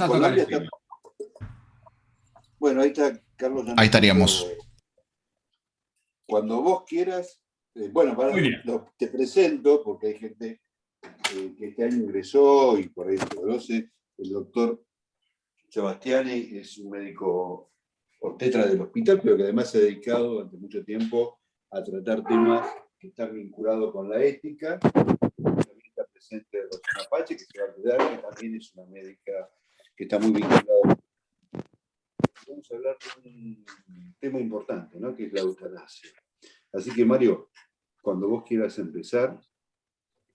Vamos a tocar el tema. Bueno, ahí está Carlos. Ahí estaríamos. Cuando vos quieras. Bueno, te presento, porque hay gente que este año ingresó y por ahí lo conoce. El doctor Sebastiani es un médico obstetra del hospital, pero que además se ha dedicado durante mucho tiempo a tratar temas que están vinculados con la ética. También está presente Rosana Pache, que se va a quedar, que también es una médica que está muy vinculada. Vamos a hablar de un tema importante, ¿no? Que es la eutanasia. Así que, Mario, cuando vos quieras empezar.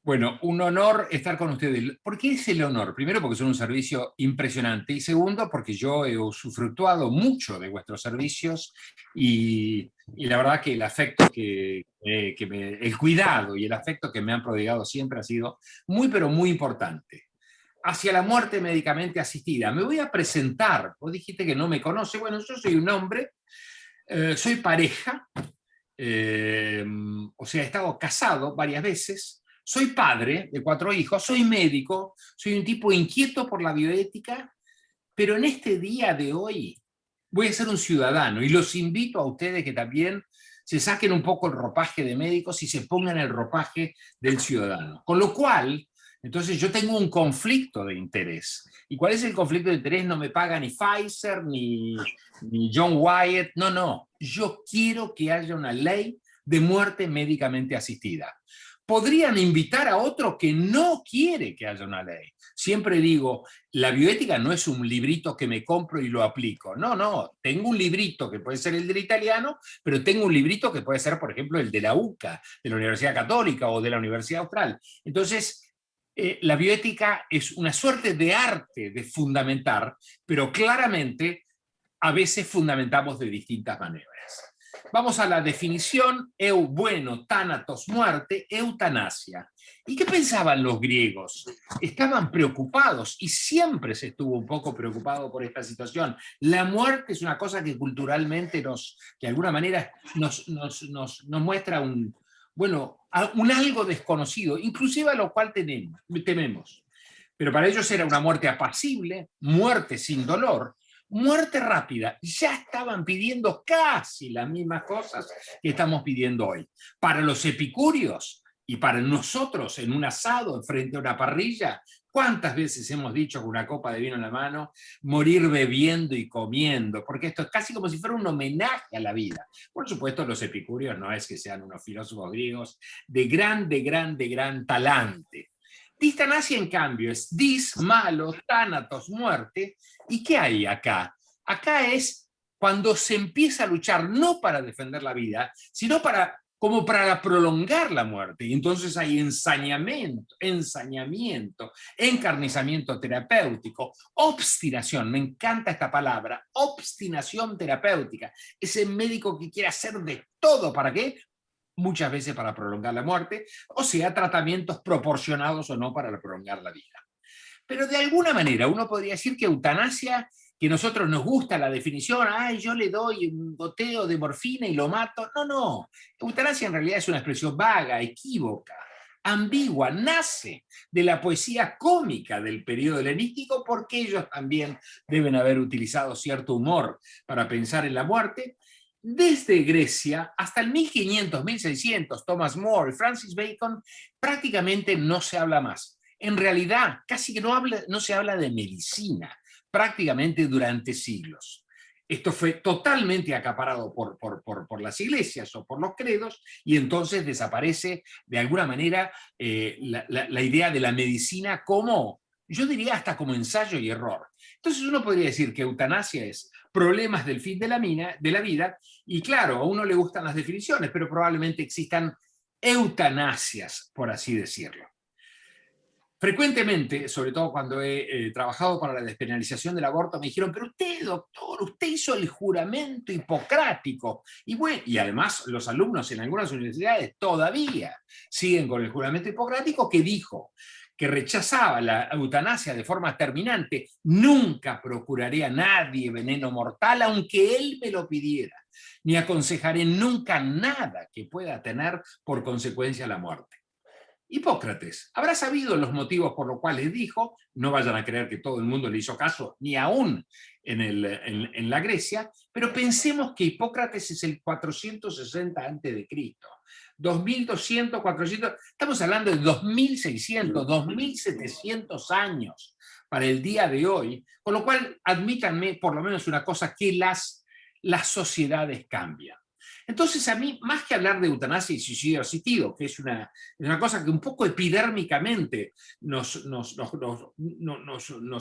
Bueno, un honor estar con ustedes. ¿Por qué es el honor? Primero, porque son un servicio impresionante. Y segundo, porque yo he usufructuado mucho de vuestros servicios y la verdad que el afecto el cuidado y el afecto que me han prodigado siempre ha sido muy, pero muy importante. Hacia la muerte médicamente asistida. Me voy a presentar. Vos dijiste que no me conoce. Bueno, yo soy un hombre, soy pareja, o sea, he estado casado varias veces. Soy padre de 4 hijos, soy médico, soy un tipo inquieto por la bioética, pero en este día de hoy voy a ser un ciudadano y los invito a ustedes que también se saquen un poco el ropaje de médicos y se pongan el ropaje del ciudadano. Con lo cual, entonces yo tengo un conflicto de interés. ¿Y cuál es el conflicto de interés? No me paga ni Pfizer, ni John Wyatt, no. Yo quiero que haya una ley de muerte médicamente asistida. Podrían invitar a otro que no quiere que haya una ley. Siempre digo, la bioética no es un librito que me compro y lo aplico. No, tengo un librito que puede ser el del italiano, pero tengo un librito que puede ser, por ejemplo, el de la UCA, de la Universidad Católica o de la Universidad Austral. Entonces, la bioética es una suerte de arte de fundamentar, pero claramente a veces fundamentamos de distintas maneras. Vamos a la definición, bueno, tánatos, muerte, eutanasia. ¿Y qué pensaban los griegos? Estaban preocupados y siempre se estuvo un poco preocupado por esta situación. La muerte es una cosa que culturalmente de alguna manera nos muestra un algo desconocido, inclusive a lo cual tememos. Pero para ellos era una muerte apacible, muerte sin dolor, muerte rápida. Ya estaban pidiendo casi las mismas cosas que estamos pidiendo hoy. Para los epicúreos y para nosotros en un asado, frente a una parrilla, ¿cuántas veces hemos dicho con una copa de vino en la mano, morir bebiendo y comiendo? Porque esto es casi como si fuera un homenaje a la vida. Por supuesto, los epicúreos no es que sean unos filósofos griegos de gran talante. Distanasia, en cambio, es dis, malo, tánatos, muerte. ¿Y qué hay acá? Acá es cuando se empieza a luchar no para defender la vida, sino como para prolongar la muerte. Y entonces hay ensañamiento, encarnizamiento terapéutico, obstinación, me encanta esta palabra, obstinación terapéutica. Ese médico que quiere hacer de todo, ¿para qué? Muchas veces para prolongar la muerte, o sea, tratamientos proporcionados o no para prolongar la vida. Pero de alguna manera uno podría decir que eutanasia, que a nosotros nos gusta la definición, yo le doy un goteo de morfina y lo mato. No. Eutanasia en realidad es una expresión vaga, equívoca, ambigua, nace de la poesía cómica del periodo helenístico, porque ellos también deben haber utilizado cierto humor para pensar en la muerte. Desde Grecia hasta el 1500, 1600, Thomas More y Francis Bacon, prácticamente no se habla más. En realidad, casi que no se habla de medicina, prácticamente durante siglos. Esto fue totalmente acaparado por las iglesias o por los credos, y entonces desaparece de alguna manera la idea de la medicina como, yo diría hasta como ensayo y error. Entonces uno podría decir que eutanasia es problemas del fin de la vida, y claro, a uno le gustan las definiciones, pero probablemente existan eutanasias, por así decirlo. Frecuentemente, sobre todo cuando he trabajado para la despenalización del aborto, me dijeron, pero usted, doctor, usted hizo el juramento hipocrático. Y además los alumnos en algunas universidades todavía siguen con el juramento hipocrático, que dijo que rechazaba la eutanasia de forma terminante. Nunca procuraré a nadie veneno mortal, aunque él me lo pidiera, ni aconsejaré nunca nada que pueda tener por consecuencia la muerte. Hipócrates habrá sabido los motivos por los cuales dijo, no vayan a creer que todo el mundo le hizo caso, ni aún en la Grecia, pero pensemos que Hipócrates es el 460 a.C., 2200, 400, estamos hablando de 2600, 2700 años para el día de hoy, con lo cual admítanme por lo menos una cosa, que las sociedades cambian. Entonces, a mí, más que hablar de eutanasia y suicidio asistido, que es una cosa que un poco epidérmicamente nos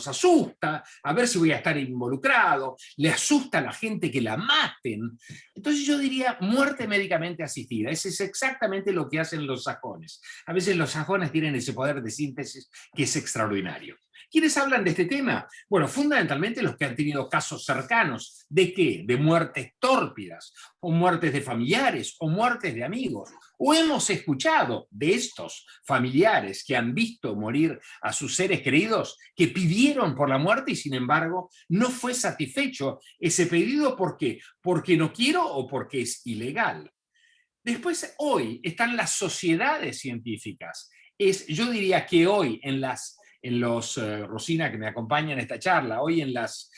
asusta, a ver si voy a estar involucrado, le asusta a la gente que la maten. Entonces yo diría muerte médicamente asistida. Ese es exactamente lo que hacen los sajones. A veces los sajones tienen ese poder de síntesis que es extraordinario. ¿Quiénes hablan de este tema? Bueno, fundamentalmente los que han tenido casos cercanos. ¿De qué? De muertes tórpidas, o muertes de familiares, o muertes de amigos. O hemos escuchado de estos familiares que han visto morir a sus seres queridos, que pidieron por la muerte y sin embargo no fue satisfecho ese pedido. ¿Por qué? Porque no quiero o porque es ilegal. Después, hoy están las sociedades científicas. Yo diría que hoy Rosina, que me acompaña en esta charla, hoy en las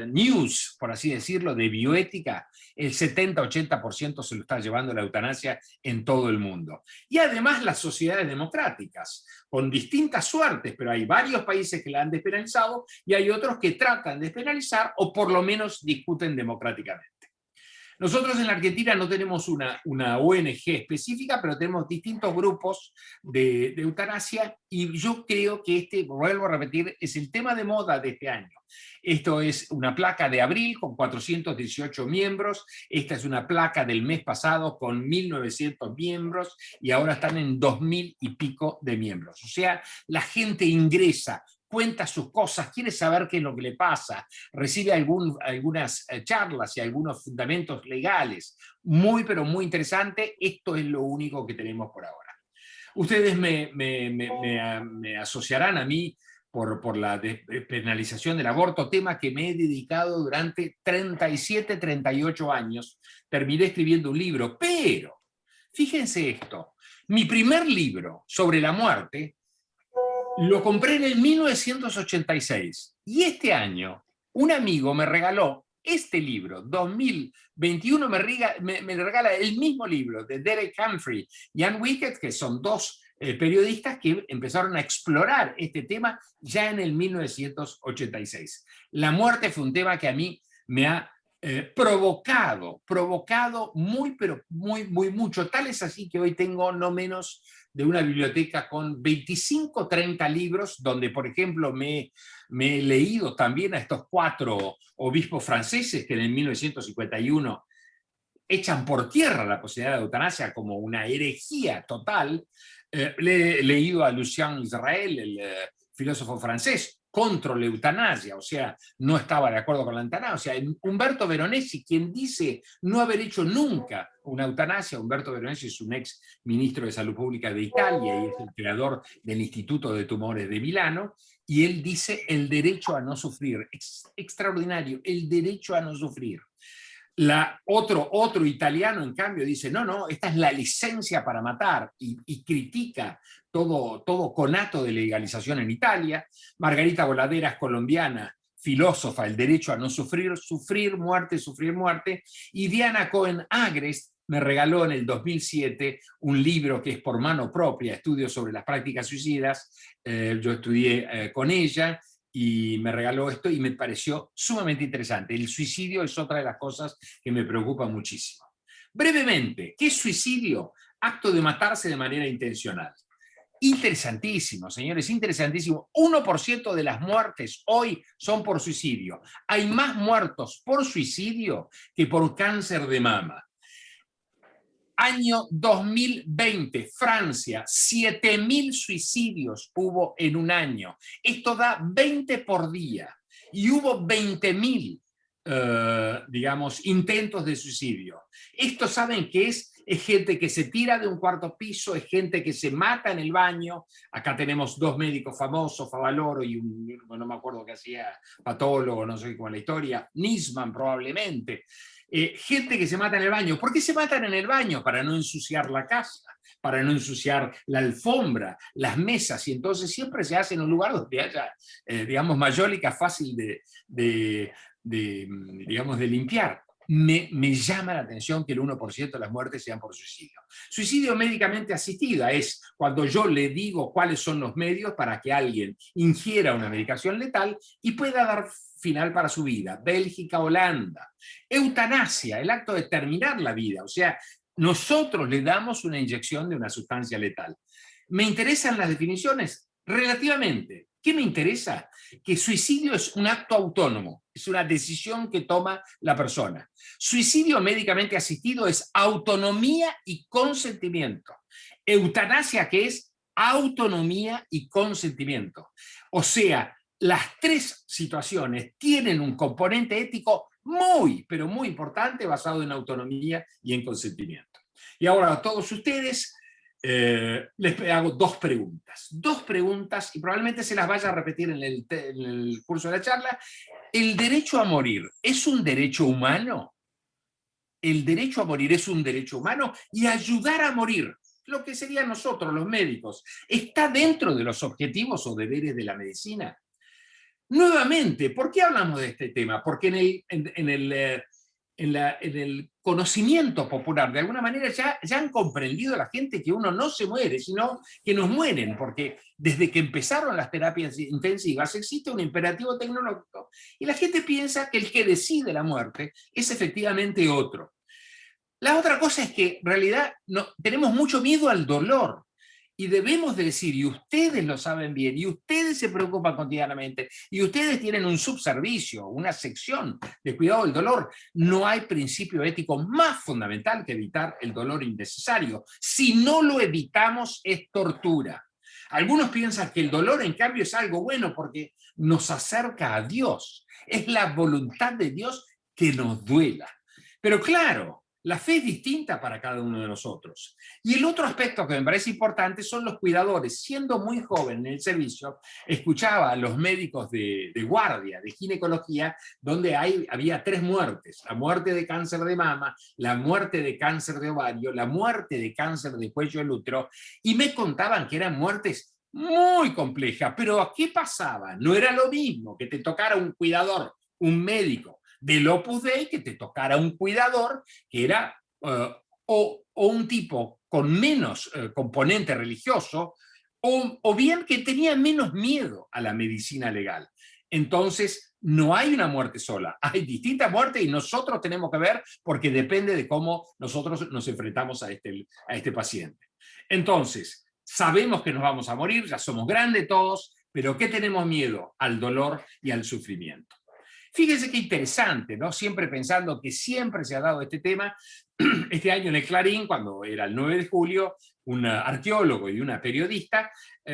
news, por así decirlo, de bioética, el 70-80% se lo está llevando la eutanasia en todo el mundo. Y además las sociedades democráticas, con distintas suertes, pero hay varios países que la han despenalizado y hay otros que tratan de despenalizar o por lo menos discuten democráticamente. Nosotros en la Argentina no tenemos una ONG específica, pero tenemos distintos grupos de eutanasia, y yo creo que vuelvo a repetir, es el tema de moda de este año. Esto es una placa de abril con 418 miembros, esta es una placa del mes pasado con 1.900 miembros, y ahora están en 2.000 y pico de miembros. O sea, la gente ingresa, cuenta sus cosas, quiere saber qué es lo que le pasa, recibe algunas charlas y algunos fundamentos legales. Muy, pero muy interesante. Esto es lo único que tenemos por ahora. Ustedes me asociarán a mí por la despenalización del aborto, tema que me he dedicado durante 37, 38 años. Terminé escribiendo un libro, pero fíjense esto, mi primer libro sobre la muerte lo compré en el 1986 y este año un amigo me regaló este libro, 2021 me regala el mismo libro de Derek Humphrey y Ann Wickett, que son dos periodistas que empezaron a explorar este tema ya en el 1986. La muerte fue un tema que a mí me ha provocado muy, pero muy, muy mucho. Tal es así que hoy tengo no menos de una biblioteca con 25, 30 libros, donde, por ejemplo, me he leído también a estos 4 obispos franceses que en el 1951 echan por tierra la posibilidad de eutanasia como una herejía total. Le he leído a Lucien Israel, el filósofo francés, contra la eutanasia, o sea, no estaba de acuerdo con la eutanasia. O sea, Umberto Veronesi, quien dice no haber hecho nunca una eutanasia. Umberto Veronesi es un ex ministro de Salud Pública de Italia y es el creador del Instituto de Tumores de Milano, y él dice el derecho a no sufrir. Es extraordinario, el derecho a no sufrir. Otro italiano, en cambio, dice, no, esta es la licencia para matar, y critica todo conato de legalización en Italia. Margarita Voladeras, colombiana, filósofa, el derecho a no sufrir, sufrir muerte, y Diana Cohen Agres me regaló en el 2007 un libro que es por mano propia, Estudios sobre las prácticas suicidas. Yo estudié con ella, y me regaló esto y me pareció sumamente interesante. El suicidio es otra de las cosas que me preocupa muchísimo. Brevemente, ¿qué es suicidio? Acto de matarse de manera intencional. Interesantísimo, señores, interesantísimo. 1% de las muertes hoy son por suicidio. Hay más muertos por suicidio que por cáncer de mama. Año 2020, Francia, 7.000 suicidios hubo en un año. Esto da 20 por día. Y hubo 20.000, digamos, intentos de suicidio. Esto, ¿saben qué es? es gente que se tira de un cuarto piso, es gente que se mata en el baño. Acá tenemos 2 médicos famosos, Favaloro y no me acuerdo qué hacía, patólogo, no sé cómo es la historia, Nisman probablemente. Gente que se mata en el baño. ¿Por qué se matan en el baño? Para no ensuciar la casa, para no ensuciar la alfombra, las mesas, y entonces siempre se hace en un lugar donde haya, digamos, mayólica fácil digamos, de limpiar. Me llama la atención que el 1% de las muertes sean por suicidio. Suicidio médicamente asistida es cuando yo le digo cuáles son los medios para que alguien ingiera una medicación letal y pueda dar final para su vida. Bélgica, Holanda. Eutanasia, el acto de terminar la vida, o sea, nosotros le damos una inyección de una sustancia letal. ¿Me interesan las definiciones? Relativamente. ¿Qué me interesa? Que suicidio es un acto autónomo, es una decisión que toma la persona. Suicidio médicamente asistido es autonomía y consentimiento. Eutanasia, que es autonomía y consentimiento. O sea, las 3 situaciones tienen un componente ético muy, pero muy importante, basado en autonomía y en consentimiento. Y ahora a todos ustedes les hago 2 preguntas, y probablemente se las vaya a repetir en el curso de la charla. ¿El derecho a morir es un derecho humano? ¿El derecho a morir es un derecho humano? Y ayudar a morir, lo que serían nosotros, los médicos, ¿está dentro de los objetivos o deberes de la medicina? Nuevamente, ¿por qué hablamos de este tema? Porque en el conocimiento popular, de alguna manera ya han comprendido la gente que uno no se muere, sino que nos mueren, porque desde que empezaron las terapias intensivas existe un imperativo tecnológico y la gente piensa que el que decide la muerte es efectivamente otro. La otra cosa es que en realidad tenemos mucho miedo al dolor. Y debemos de decir, y ustedes lo saben bien, y ustedes se preocupan cotidianamente, y ustedes tienen un subservicio, una sección de cuidado del dolor, no hay principio ético más fundamental que evitar el dolor innecesario. Si no lo evitamos, es tortura. Algunos piensan que el dolor, en cambio, es algo bueno porque nos acerca a Dios. Es la voluntad de Dios que nos duela. Pero claro, la fe es distinta para cada uno de nosotros. Y el otro aspecto que me parece importante son los cuidadores. Siendo muy joven en el servicio, escuchaba a los médicos de guardia, de ginecología, donde había 3 muertes. La muerte de cáncer de mama, la muerte de cáncer de ovario, la muerte de cáncer de cuello del útero, y me contaban que eran muertes muy complejas. Pero ¿qué pasaba? No era lo mismo que te tocara un cuidador, un médico, del Opus Dei, que te tocara un cuidador que era o un tipo con menos componente religioso, o bien que tenía menos miedo a la medicina legal. Entonces, no hay una muerte sola, hay distintas muertes y nosotros tenemos que ver porque depende de cómo nosotros nos enfrentamos a este paciente. Entonces, sabemos que nos vamos a morir, ya somos grandes todos, pero ¿qué tenemos miedo? Al dolor y al sufrimiento. Fíjense qué interesante, ¿no? Siempre pensando que siempre se ha dado este tema. Este año en el Clarín, cuando era el 9 de julio, un arqueólogo y una periodista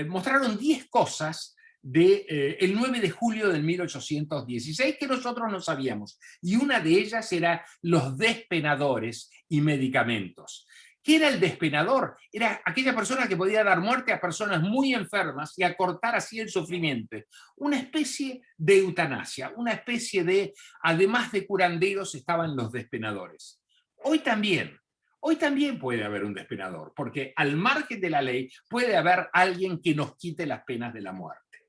mostraron 10 cosas del 9 de julio de 1816 que nosotros no sabíamos. Y una de ellas era los despenadores y medicamentos. ¿Qué era el despenador? Era aquella persona que podía dar muerte a personas muy enfermas y acortar así el sufrimiento. Una especie de eutanasia, una especie de, además de curanderos, estaban los despenadores. Hoy también puede haber un despenador, porque al margen de la ley puede haber alguien que nos quite las penas de la muerte.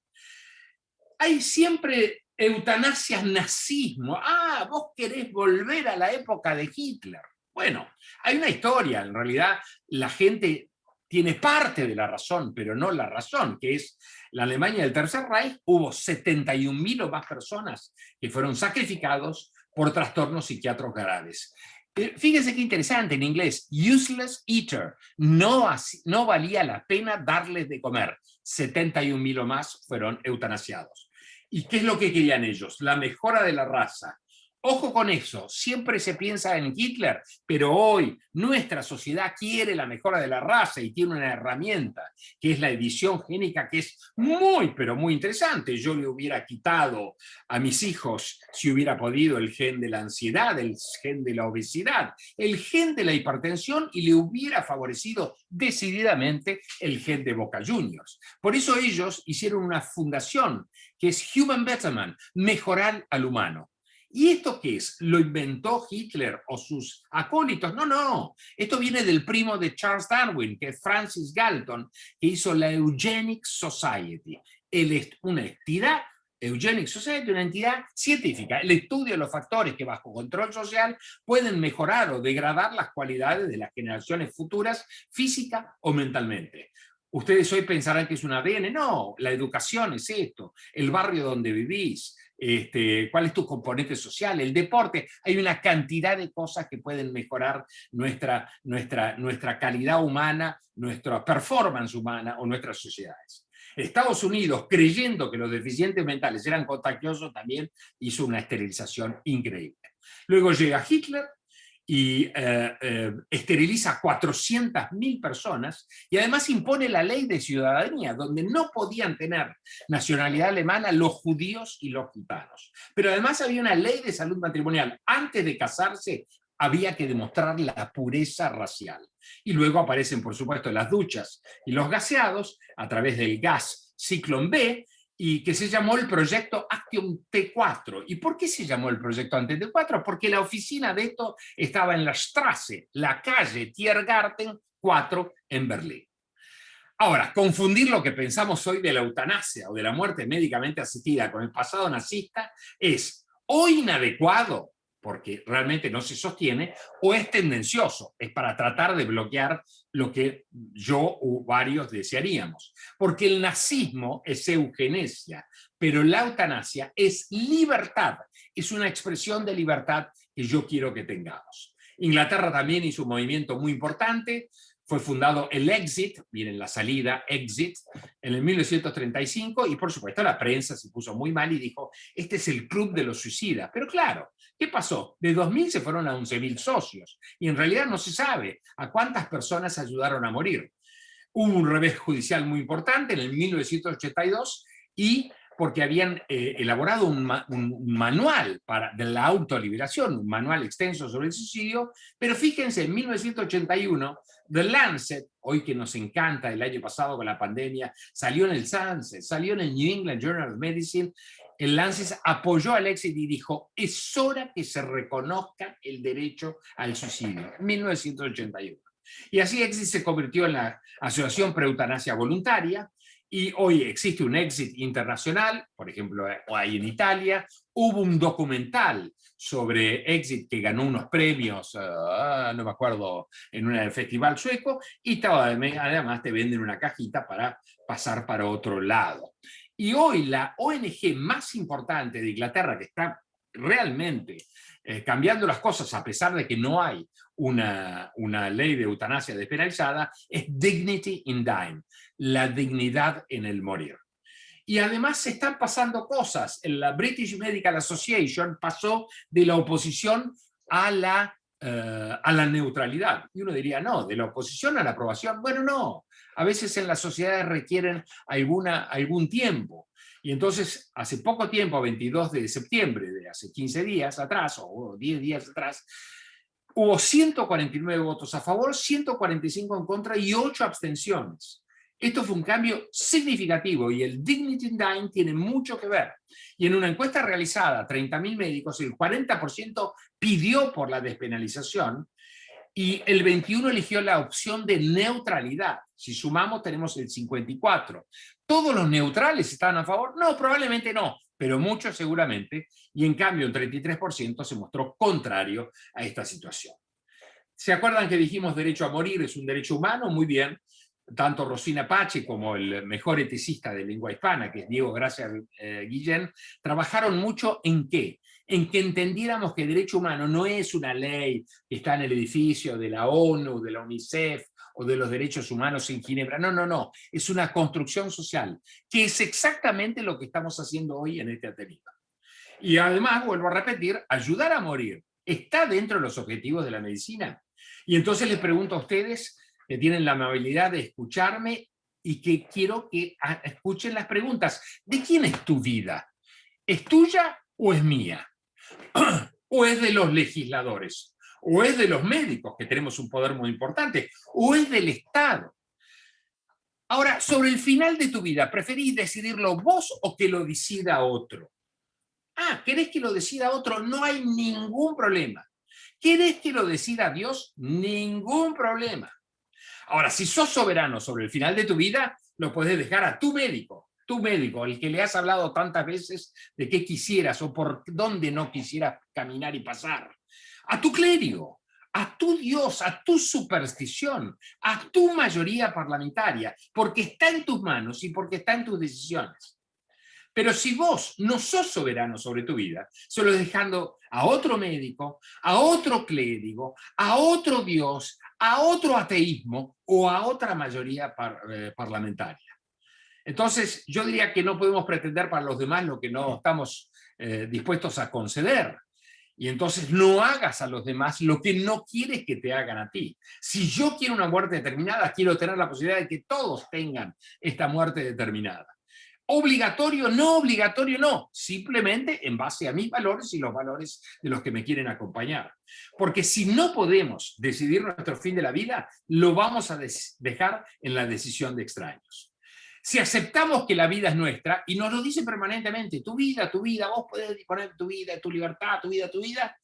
Hay siempre eutanasias, nazismo. Ah, vos querés volver a la época de Hitler. Bueno, hay una historia, en realidad la gente tiene parte de la razón, pero no la razón, que es la Alemania del Tercer Reich, hubo 71.000 o más personas que fueron sacrificados por trastornos psiquiátricos graves. Fíjense qué interesante en inglés, useless eater, no valía la pena darles de comer, 71.000 o más fueron eutanasiados. ¿Y qué es lo que querían ellos? La mejora de la raza. Ojo con eso, siempre se piensa en Hitler, pero hoy nuestra sociedad quiere la mejora de la raza y tiene una herramienta, que es la edición génica, que es muy, pero muy interesante. Yo le hubiera quitado a mis hijos, si hubiera podido, el gen de la ansiedad, el gen de la obesidad, el gen de la hipertensión, y le hubiera favorecido decididamente el gen de Boca Juniors. Por eso ellos hicieron una fundación que es Human Betterment, mejorar al humano. ¿Y esto qué es? ¿Lo inventó Hitler o sus acólitos? No, no. Esto viene del primo de Charles Darwin, que es Francis Galton, que hizo la Eugenic Society. Una entidad, Eugenic Society, una entidad científica. El estudio de los factores que bajo control social pueden mejorar o degradar las cualidades de las generaciones futuras, física o mentalmente. Ustedes hoy pensarán que es un ADN. No, la educación es esto, el barrio donde vivís, cuál es tu componente social, el deporte. Hay una cantidad de cosas que pueden mejorar nuestra calidad humana, nuestra performance humana o nuestras sociedades. Estados Unidos, creyendo que los deficientes mentales eran contagiosos, también hizo una esterilización increíble. Luego llega Hitler y esteriliza a 400.000 personas y además impone la ley de ciudadanía, donde no podían tener nacionalidad alemana los judíos y los gitanos. Pero además había una ley de salud matrimonial. Antes de casarse había que demostrar la pureza racial. Y luego aparecen, por supuesto, las duchas y los gaseados a través del gas Ciclón B, y que se llamó el proyecto Action T4. ¿Y por qué se llamó el proyecto Action T4? Porque la oficina de esto estaba en la Strasse, la calle Tiergarten 4 en Berlín. Ahora, confundir lo que pensamos hoy de la eutanasia o de la muerte médicamente asistida con el pasado nazista es o inadecuado, porque realmente no se sostiene, o es tendencioso, es para tratar de bloquear lo que yo o varios desearíamos. Porque el nazismo es eugenesia, pero la eutanasia es libertad, es una expresión de libertad que yo quiero que tengamos. Inglaterra también hizo un movimiento muy importante. Fue fundado el Exit, miren la salida, Exit, en el 1935, y por supuesto la prensa se puso muy mal y dijo, este es el club de los suicidas. Pero claro, ¿qué pasó? De 2.000 se fueron a 11.000 socios, y en realidad no se sabe a cuántas personas ayudaron a morir. Hubo un revés judicial muy importante en el 1982, y porque habían elaborado un manual de la autoliberación, un manual extenso sobre el suicidio, pero fíjense, en 1981, The Lancet, hoy que nos encanta, el año pasado con la pandemia, salió en el Lancet, salió en el New England Journal of Medicine, el Lancet apoyó al Exit y dijo, es hora que se reconozca el derecho al suicidio, 1981. Y así Exit se convirtió en la Asociación Pre-Eutanasia Voluntaria, y hoy existe un Exit internacional, por ejemplo, hay en Italia. Hubo un documental sobre Exit que ganó unos premios, no me acuerdo, en un festival sueco, y además te venden una cajita para pasar para otro lado. Y hoy la ONG más importante de Inglaterra, que está realmente cambiando las cosas a pesar de que no hay una ley de eutanasia despenalizada, es Dignity in Dying, la dignidad en el morir. Y además se están pasando cosas. La British Medical Association pasó de la oposición a la neutralidad. Y uno diría, no, de la oposición a la aprobación. Bueno, no. A veces en las sociedades requieren algún tiempo. Y entonces, hace poco tiempo, 22 de septiembre, de hace 15 días atrás, o 10 días atrás, hubo 149 votos a favor, 145 en contra y 8 abstenciones. Esto fue un cambio significativo y el Dignity in Dying tiene mucho que ver. Y en una encuesta realizada a 30.000 médicos, el 40% pidió por la despenalización y el 21% eligió la opción de neutralidad. Si sumamos, tenemos el 54%. ¿Todos los neutrales estaban a favor? No, probablemente no, pero muchos seguramente. Y en cambio, el 33% se mostró contrario a esta situación. ¿Se acuerdan que dijimos derecho a morir es un derecho humano? Muy bien. Tanto Rosina Pache como el mejor eticista de lengua hispana, que es Diego Gracia Guillén, trabajaron mucho en qué. En que entendiéramos que el derecho humano no es una ley que está en el edificio de la ONU, de la UNICEF o de los derechos humanos en Ginebra. No, no, no. Es una construcción social, que es exactamente lo que estamos haciendo hoy en este Ateneo. Y además, vuelvo a repetir, ayudar a morir está dentro de los objetivos de la medicina. Y entonces les pregunto a ustedes que tienen la amabilidad de escucharme y que quiero que escuchen las preguntas. ¿De quién es tu vida? ¿Es tuya o es mía? ¿O es de los legisladores? ¿O es de los médicos, que tenemos un poder muy importante? ¿O es del Estado? Ahora, sobre el final de tu vida, ¿preferís decidirlo vos o que lo decida otro? Ah, ¿querés que lo decida otro? No hay ningún problema. ¿Querés que lo decida Dios? Ningún problema. Ahora, si sos soberano sobre el final de tu vida, lo podés dejar a tu médico, el que le has hablado tantas veces de qué quisieras o por dónde no quisieras caminar y pasar. A tu clérigo, a tu Dios, a tu superstición, a tu mayoría parlamentaria, porque está en tus manos y porque está en tus decisiones. Pero si vos no sos soberano sobre tu vida, solo dejando a otro médico, a otro clérigo, a otro Dios, a otro ateísmo o a otra mayoría parlamentaria. Entonces, yo diría que no podemos pretender para los demás lo que no estamos dispuestos a conceder. Y entonces no hagas a los demás lo que no quieres que te hagan a ti. Si yo quiero una muerte determinada, quiero tener la posibilidad de que todos tengan esta muerte determinada. Obligatorio, no, simplemente en base a mis valores y los valores de los que me quieren acompañar. Porque si no podemos decidir nuestro fin de la vida, lo vamos a dejar en la decisión de extraños. Si aceptamos que la vida es nuestra, y nos lo dicen permanentemente, tu vida, vos podés disponer de tu vida, de tu libertad, tu vida,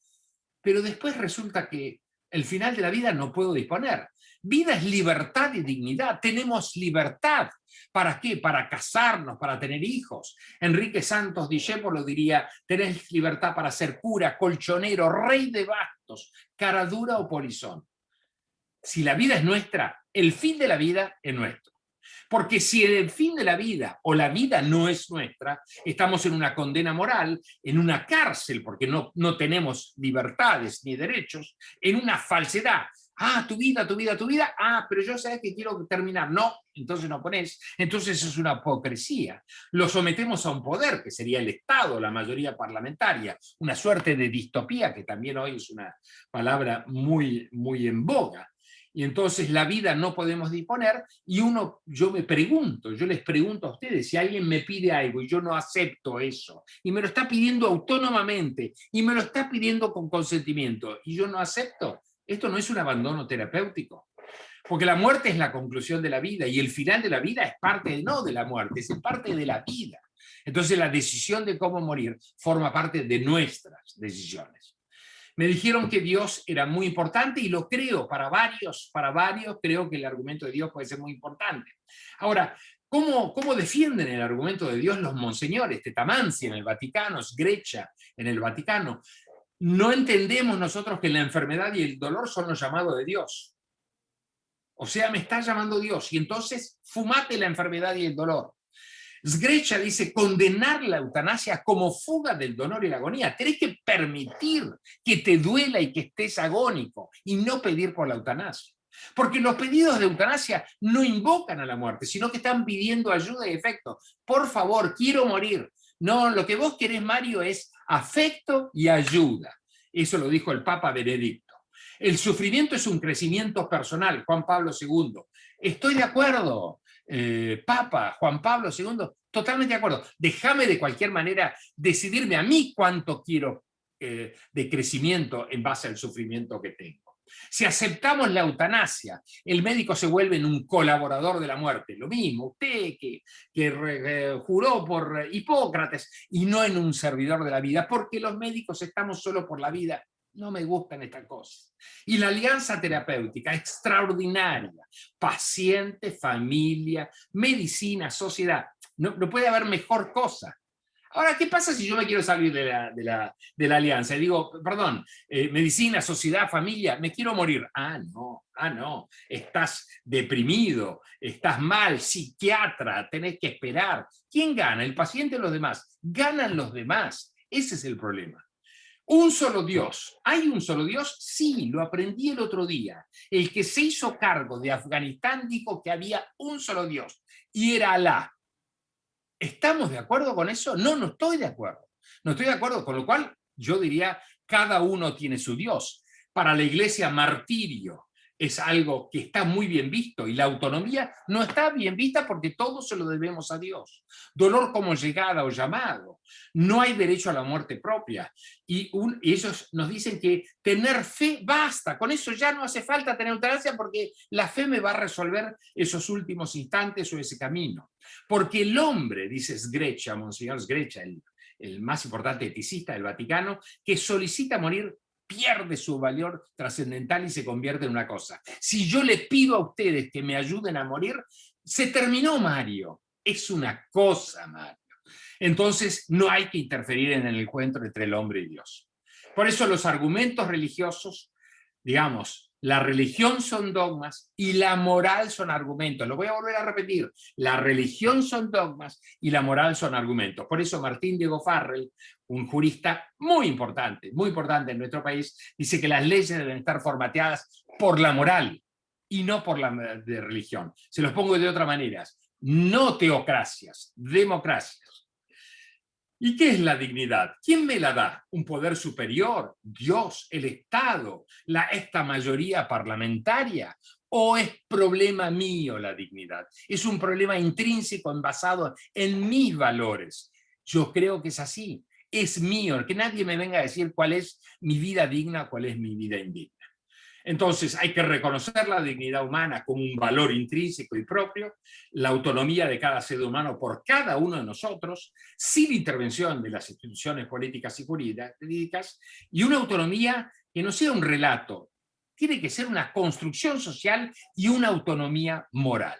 pero después resulta que el final de la vida no puedo disponer. Vida es libertad y dignidad. Tenemos libertad. ¿Para qué? Para casarnos, para tener hijos. Enrique Santos Discépolo diría, tenés libertad para ser cura, colchonero, rey de bastos, cara dura o polizón. Si la vida es nuestra, el fin de la vida es nuestro. Porque si el fin de la vida o la vida no es nuestra, estamos en una condena moral, en una cárcel, porque no tenemos libertades ni derechos, en una falsedad. Ah, tu vida, ah, pero yo sé que quiero terminar. No, entonces no ponés. Entonces es una hipocresía. Lo sometemos a un poder, que sería el Estado, la mayoría parlamentaria, una suerte de distopía, que también hoy es una palabra muy, muy en boga. Y entonces la vida no podemos disponer, y yo les pregunto a ustedes, si alguien me pide algo y yo no acepto eso, y me lo está pidiendo autónomamente, y me lo está pidiendo con consentimiento, y yo no acepto, esto no es un abandono terapéutico. Porque la muerte es la conclusión de la vida, y el final de la vida es parte no de la muerte, es parte de la vida. Entonces la decisión de cómo morir forma parte de nuestras decisiones. Me dijeron que Dios era muy importante y lo creo, para varios creo que el argumento de Dios puede ser muy importante. Ahora, ¿cómo defienden el argumento de Dios los monseñores? Tetamanzi en el Vaticano, Sgreccia en el Vaticano. No entendemos nosotros que la enfermedad y el dolor son los llamados de Dios. O sea, me está llamando Dios, y entonces fumate la enfermedad y el dolor. Sgreccia dice condenar la eutanasia como fuga del dolor y la agonía. Tenés que permitir que te duela y que estés agónico y no pedir por la eutanasia. Porque los pedidos de eutanasia no invocan a la muerte, sino que están pidiendo ayuda y efecto. Por favor, quiero morir. No, lo que vos querés, Mario, es afecto y ayuda. Eso lo dijo el Papa Benedicto. El sufrimiento es un crecimiento personal, Juan Pablo II. Estoy de acuerdo. Papa Juan Pablo II, totalmente de acuerdo. Déjame de cualquier manera decidirme a mí cuánto quiero de crecimiento en base al sufrimiento que tengo. Si aceptamos la eutanasia, el médico se vuelve en un colaborador de la muerte. Lo mismo, usted que juró por Hipócrates, y no en un servidor de la vida, porque los médicos estamos solo por la vida. No me gustan estas cosas. Y la alianza terapéutica, extraordinaria. Paciente, familia, medicina, sociedad. No puede haber mejor cosa. Ahora, ¿qué pasa si yo me quiero salir de la alianza? Y digo, perdón, medicina, sociedad, familia, me quiero morir. Ah, no, estás deprimido, estás mal, psiquiatra, tenés que esperar. ¿Quién gana? ¿El paciente o los demás? Ganan los demás. Ese es el problema. Un solo Dios. ¿Hay un solo Dios? Sí, lo aprendí el otro día. El que se hizo cargo de Afganistán dijo que había un solo Dios, y era Alá. ¿Estamos de acuerdo con eso? No estoy de acuerdo. No estoy de acuerdo, con lo cual yo diría, cada uno tiene su Dios. Para la Iglesia, martirio es algo que está muy bien visto y la autonomía no está bien vista porque todo se lo debemos a Dios. Dolor como llegada o llamado. No hay derecho a la muerte propia. Y ellos nos dicen que tener fe basta. Con eso ya no hace falta tener eutanasia porque la fe me va a resolver esos últimos instantes o ese camino. Porque el hombre, dice Sgreccia, Monseñor Sgreccia, el más importante eticista del Vaticano, que solicita morir, pierde su valor trascendental y se convierte en una cosa. Si yo le pido a ustedes que me ayuden a morir, se terminó, Mario. Es una cosa, Mario. Entonces no hay que interferir en el encuentro entre el hombre y Dios. Por eso los argumentos religiosos, digamos, la religión son dogmas y la moral son argumentos. Lo voy a volver a repetir. La religión son dogmas y la moral son argumentos. Por eso Martín Diego Farrell, un jurista muy importante en nuestro país, dice que las leyes deben estar formateadas por la moral y no por la de religión. Se los pongo de otra manera. No teocracias, democracias. ¿Y qué es la dignidad? ¿Quién me la da? ¿Un poder superior? ¿Dios? ¿El Estado? ¿Esta mayoría parlamentaria? ¿O es problema mío la dignidad? Es un problema intrínseco basado en mis valores. Yo creo que es así. Es mío. Que nadie me venga a decir cuál es mi vida digna, cuál es mi vida indigna. Entonces hay que reconocer la dignidad humana como un valor intrínseco y propio, la autonomía de cada ser humano por cada uno de nosotros, sin intervención de las instituciones políticas y jurídicas, y una autonomía que no sea un relato, tiene que ser una construcción social y una autonomía moral.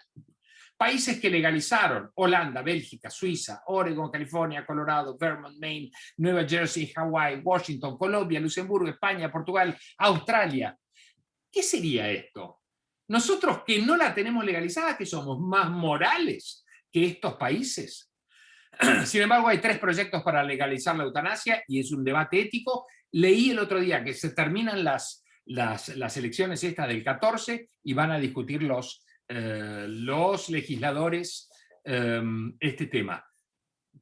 Países que legalizaron: Holanda, Bélgica, Suiza, Oregon, California, Colorado, Vermont, Maine, Nueva Jersey, Hawái, Washington, Colombia, Luxemburgo, España, Portugal, Australia. ¿Qué sería esto? Nosotros que no la tenemos legalizada, que somos más morales que estos países. Sin embargo, hay 3 proyectos para legalizar la eutanasia y es un debate ético. Leí el otro día que se terminan las elecciones estas del 14 y van a discutir los legisladores este tema.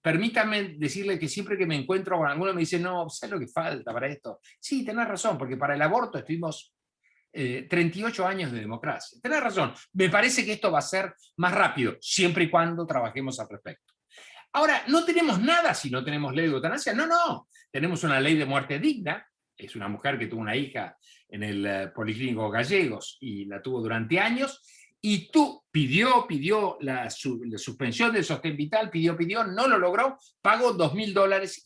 Permítame decirle que siempre que me encuentro con alguno me dice, no, ¿sabes lo que falta para esto? Sí, tenés razón, porque para el aborto estuvimos 38 años de democracia. Tenés razón, me parece que esto va a ser más rápido, siempre y cuando trabajemos al respecto. Ahora, no tenemos nada si no tenemos ley de eutanasia. No. Tenemos una ley de muerte digna. Es una mujer que tuvo una hija en el Policlínico Gallegos y la tuvo durante años. Y pidió la suspensión del sostén vital, pidió, no lo logró, pagó $2.000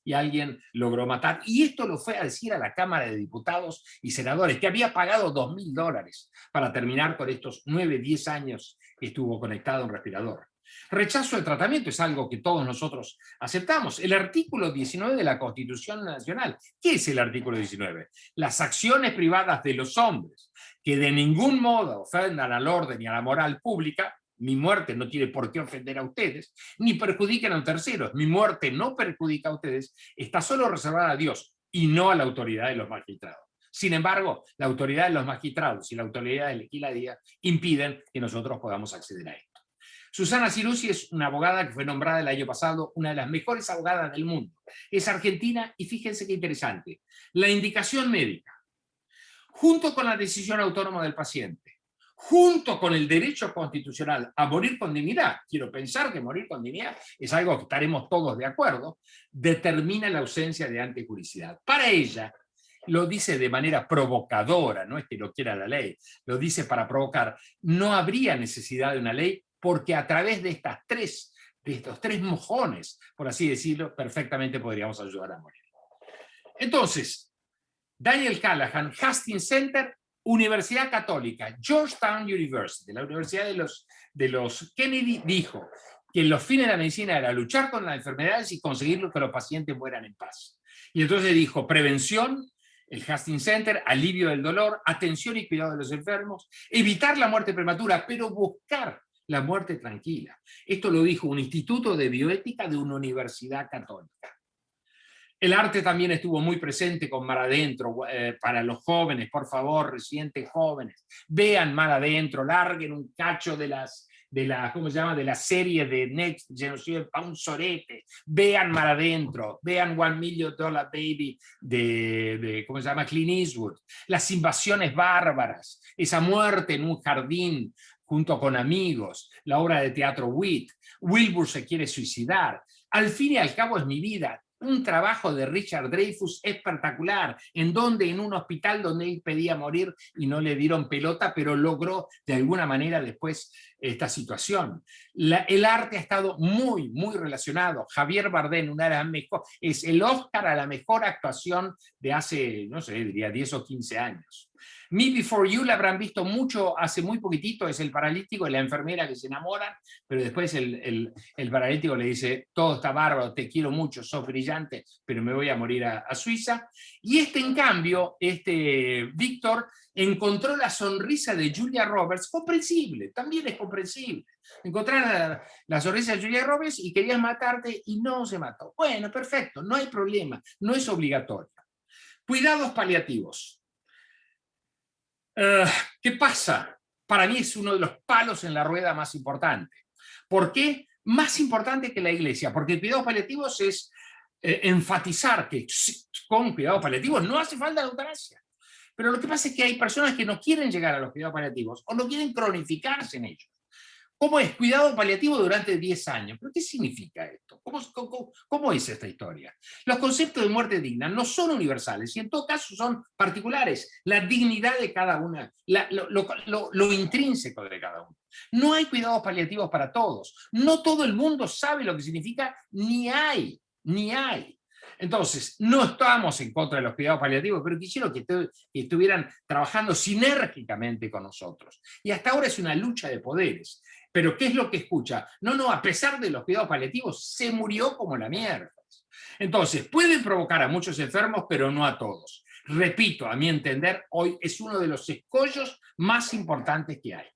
y alguien logró matar. Y esto lo fue a decir a la Cámara de Diputados y Senadores, que había pagado $2.000 para terminar con estos 9, 10 años que estuvo conectado a un respirador. Rechazo de tratamiento es algo que todos nosotros aceptamos. El artículo 19 de la Constitución Nacional. ¿Qué es el artículo 19? Las acciones privadas de los hombres que de ningún modo ofendan al orden y a la moral pública, mi muerte no tiene por qué ofender a ustedes, ni perjudiquen a terceros, mi muerte no perjudica a ustedes, está solo reservada a Dios y no a la autoridad de los magistrados. Sin embargo, la autoridad de los magistrados y la autoridad de legislativa impiden que nosotros podamos acceder a esto. Susana Cirusi es una abogada que fue nombrada el año pasado una de las mejores abogadas del mundo. Es argentina y fíjense qué interesante. La indicación médica, junto con la decisión autónoma del paciente, junto con el derecho constitucional a morir con dignidad, quiero pensar que morir con dignidad es algo que estaremos todos de acuerdo, determina la ausencia de antijuricidad. Para ella, lo dice de manera provocadora, no es que lo quiera la ley, lo dice para provocar, no habría necesidad de una ley porque a través de estos tres mojones, por así decirlo, perfectamente podríamos ayudar a morir. Entonces, Daniel Callahan, Hastings Center, Universidad Católica, Georgetown University, la Universidad de los Kennedy, dijo que los fines de la medicina era luchar con las enfermedades y conseguir que los pacientes mueran en paz. Y entonces dijo prevención, el Hastings Center, alivio del dolor, atención y cuidado de los enfermos, evitar la muerte prematura, pero buscar la muerte tranquila. Esto lo dijo un instituto de bioética de una universidad católica. El arte también estuvo muy presente con Mar Adentro. Para los jóvenes, por favor, residentes jóvenes, vean Mar Adentro, larguen un cacho de las ¿cómo se llama? De la serie de Next Generation, pa' un sorete. Vean Mar Adentro, vean $1 Million Baby ¿cómo se llama? Clint Eastwood. Las invasiones bárbaras, esa muerte en un jardín junto con amigos, la obra de teatro Wit. Wilbur se quiere suicidar. Al fin y al cabo es mi vida. Un trabajo de Richard Dreyfuss espectacular, en un hospital donde él pedía morir y no le dieron pelota, pero logró de alguna manera después esta situación. El arte ha estado muy, muy relacionado. Javier Bardem, es el Oscar a la mejor actuación de hace, no sé, diría 10 o 15 años. Me Before You la habrán visto mucho, hace muy poquitito, es el paralítico y la enfermera que se enamoran, pero después el paralítico le dice, todo está bárbaro, te quiero mucho, sos brillante, pero me voy a morir a Suiza. Y en cambio, Víctor encontró la sonrisa de Julia Roberts, comprensible, también es comprensible. Encontrar la sonrisa de Julia Roberts y querías matarte y no se mató. Bueno, perfecto, no hay problema, no es obligatorio. Cuidados paliativos. ¿Qué pasa? Para mí es uno de los palos en la rueda más importante. ¿Por qué? Más importante que la iglesia, porque cuidados paliativos es enfatizar que con cuidados paliativos no hace falta la eutanasia. Pero lo que pasa es que hay personas que no quieren llegar a los cuidados paliativos o no quieren cronificarse en ellos. ¿Cómo es? Cuidado paliativo durante 10 años. ¿Pero qué significa esto? ¿Cómo es esta historia? Los conceptos de muerte digna no son universales y en todo caso son particulares. La dignidad de cada una, lo intrínseco de cada uno. No hay cuidados paliativos para todos. No todo el mundo sabe lo que significa, ni hay. Entonces, no estamos en contra de los cuidados paliativos, pero quisiera que estuvieran trabajando sinérgicamente con nosotros. Y hasta ahora es una lucha de poderes. Pero ¿qué es lo que escucha? No, a pesar de los cuidados paliativos, se murió como la mierda. Entonces, pueden provocar a muchos enfermos, pero no a todos. Repito, a mi entender, hoy es uno de los escollos más importantes que hay.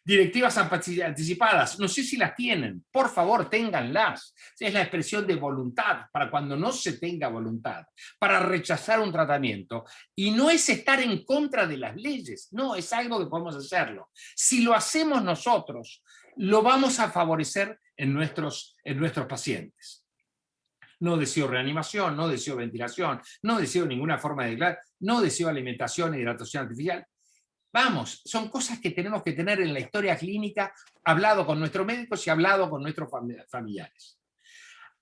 Directivas anticipadas, no sé si las tienen, por favor, ténganlas. Es la expresión de voluntad para cuando no se tenga voluntad, para rechazar un tratamiento. Y no es estar en contra de las leyes, no, es algo que podemos hacerlo. Si lo hacemos nosotros, lo vamos a favorecer en nuestros pacientes. No deseo reanimación, no deseo ventilación, no deseo ninguna forma de declarar, no deseo alimentación e hidratación artificial. Vamos, son cosas que tenemos que tener en la historia clínica, hablado con nuestros médicos y hablado con nuestros familiares.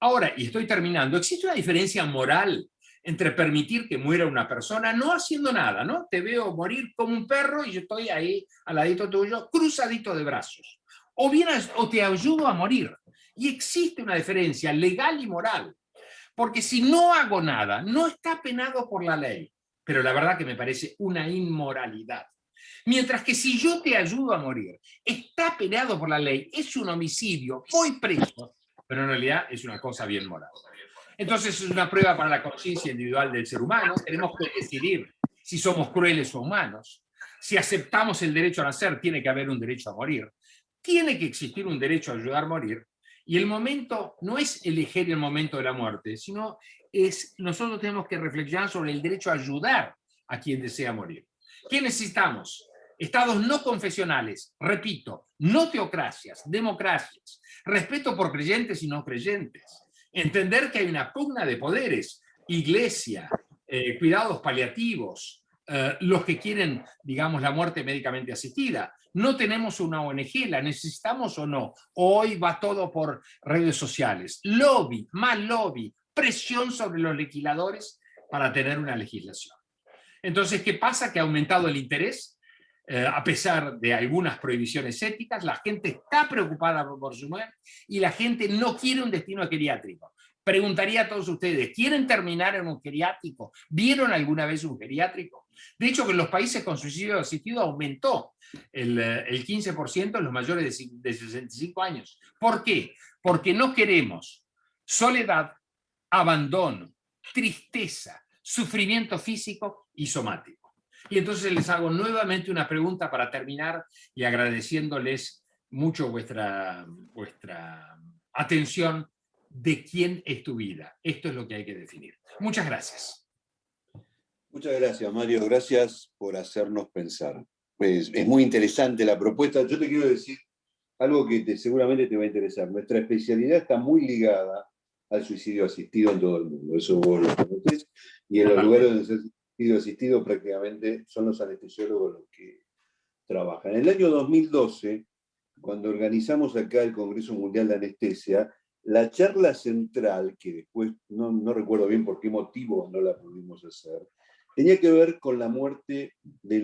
Ahora, y estoy terminando, existe una diferencia moral entre permitir que muera una persona no haciendo nada, ¿no? Te veo morir como un perro y yo estoy ahí al ladito tuyo, cruzadito de brazos. O te ayudo a morir. Y existe una diferencia legal y moral. Porque si no hago nada, no está penado por la ley. Pero la verdad que me parece una inmoralidad. Mientras que si yo te ayudo a morir, está penado por la ley, es un homicidio, voy preso, pero en realidad es una cosa bien moral. Entonces es una prueba para la conciencia individual del ser humano. Tenemos que decidir si somos crueles o humanos. Si aceptamos el derecho a nacer, tiene que haber un derecho a morir. Tiene que existir un derecho a ayudar a morir. Y el momento no es elegir el momento de la muerte, sino nosotros tenemos que reflexionar sobre el derecho a ayudar a quien desea morir. ¿Qué necesitamos? Estados no confesionales, repito, no teocracias, democracias, respeto por creyentes y no creyentes, entender que hay una pugna de poderes, iglesia, cuidados paliativos, los que quieren, digamos, la muerte médicamente asistida. No tenemos una ONG, ¿la necesitamos o no? Hoy va todo por redes sociales. Lobby, más lobby, presión sobre los legisladores para tener una legislación. Entonces, ¿qué pasa? Que ha aumentado el interés, a pesar de algunas prohibiciones éticas, la gente está preocupada por su muerte y la gente no quiere un destino geriátrico. Preguntaría a todos ustedes, ¿quieren terminar en un geriátrico? ¿Vieron alguna vez un geriátrico? De hecho, que en los países con suicidio asistido aumentó el 15% en los mayores de 65 años. ¿Por qué? Porque no queremos soledad, abandono, tristeza, sufrimiento físico y somático. Y entonces les hago nuevamente una pregunta para terminar y agradeciéndoles mucho vuestra atención. ¿De quién es tu vida? Esto es lo que hay que definir. Muchas gracias. Muchas gracias, Mario. Gracias por hacernos pensar. Pues, es muy interesante la propuesta. Yo te quiero decir algo que seguramente te va a interesar. Nuestra especialidad está muy ligada al suicidio asistido en todo el mundo. Eso vos lo conocés. Y en los lugares donde se hace suicidio asistido prácticamente son los anestesiólogos los que trabajan. En el año 2012, cuando organizamos acá el Congreso Mundial de Anestesia, la charla central, que después no recuerdo bien por qué motivo no la pudimos hacer, tenía que ver con la muerte de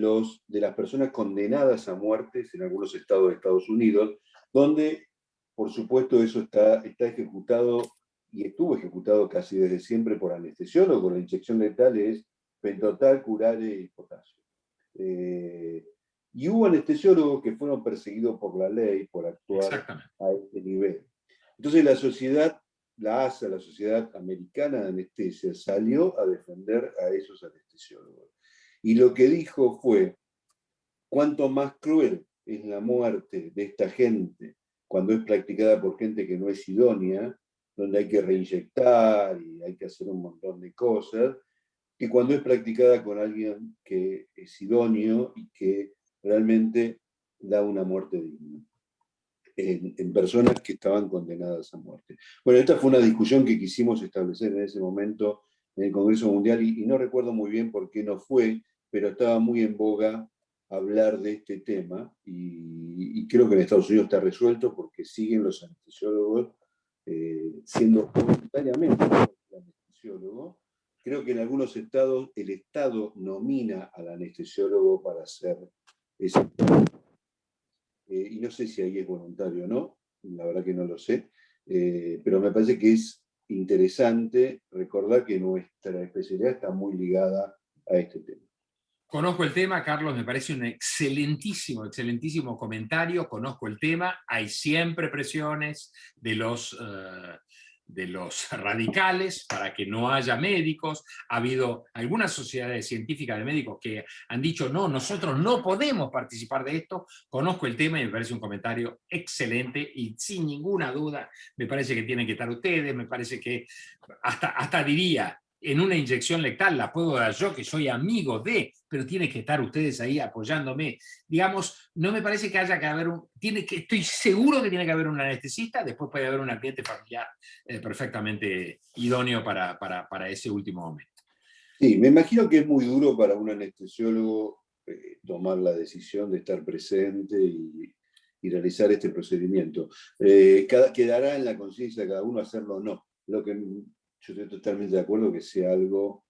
las personas condenadas a muertes en algunos estados de Estados Unidos, donde, por supuesto, eso está ejecutado y estuvo ejecutado casi desde siempre por anestesiólogos. La inyección letal es pentotal, curare y potasio. Y hubo anestesiólogos que fueron perseguidos por la ley por actuar a este nivel. Entonces la ASA, la Sociedad Americana de Anestesia, salió a defender a esos anestesiólogos. Y lo que dijo fue, cuánto más cruel es la muerte de esta gente cuando es practicada por gente que no es idónea, donde hay que reinyectar y hay que hacer un montón de cosas, que cuando es practicada con alguien que es idóneo y que realmente da una muerte digna. En personas que estaban condenadas a muerte. Bueno, esta fue una discusión que quisimos establecer en ese momento en el Congreso Mundial y no recuerdo muy bien por qué no fue, pero estaba muy en boga hablar de este tema y creo que en Estados Unidos está resuelto porque siguen los anestesiólogos siendo voluntariamente anestesiólogos. Creo que en algunos estados el Estado nomina al anestesiólogo para hacer ese y no sé si ahí es voluntario o no, la verdad que no lo sé, pero me parece que es interesante recordar que nuestra especialidad está muy ligada a este tema. Conozco el tema, Carlos, me parece un excelentísimo, excelentísimo comentario, conozco el tema, hay siempre presiones de los radicales para que no haya médicos, ha habido algunas sociedades científicas de médicos que han dicho no, nosotros no podemos participar de esto, conozco el tema y me parece un comentario excelente y sin ninguna duda me parece que tienen que estar ustedes, me parece que hasta diría, en una inyección letal la puedo dar yo, que soy amigo de, pero tiene que estar ustedes ahí apoyándome. Digamos, no me parece que haya que haber estoy seguro que tiene que haber un anestesista, después puede haber un ambiente familiar perfectamente idóneo para ese último momento. Sí, me imagino que es muy duro para un anestesiólogo tomar la decisión de estar presente y realizar este procedimiento. Quedará en la conciencia de cada uno hacerlo o no. Yo estoy totalmente de acuerdo que sea algo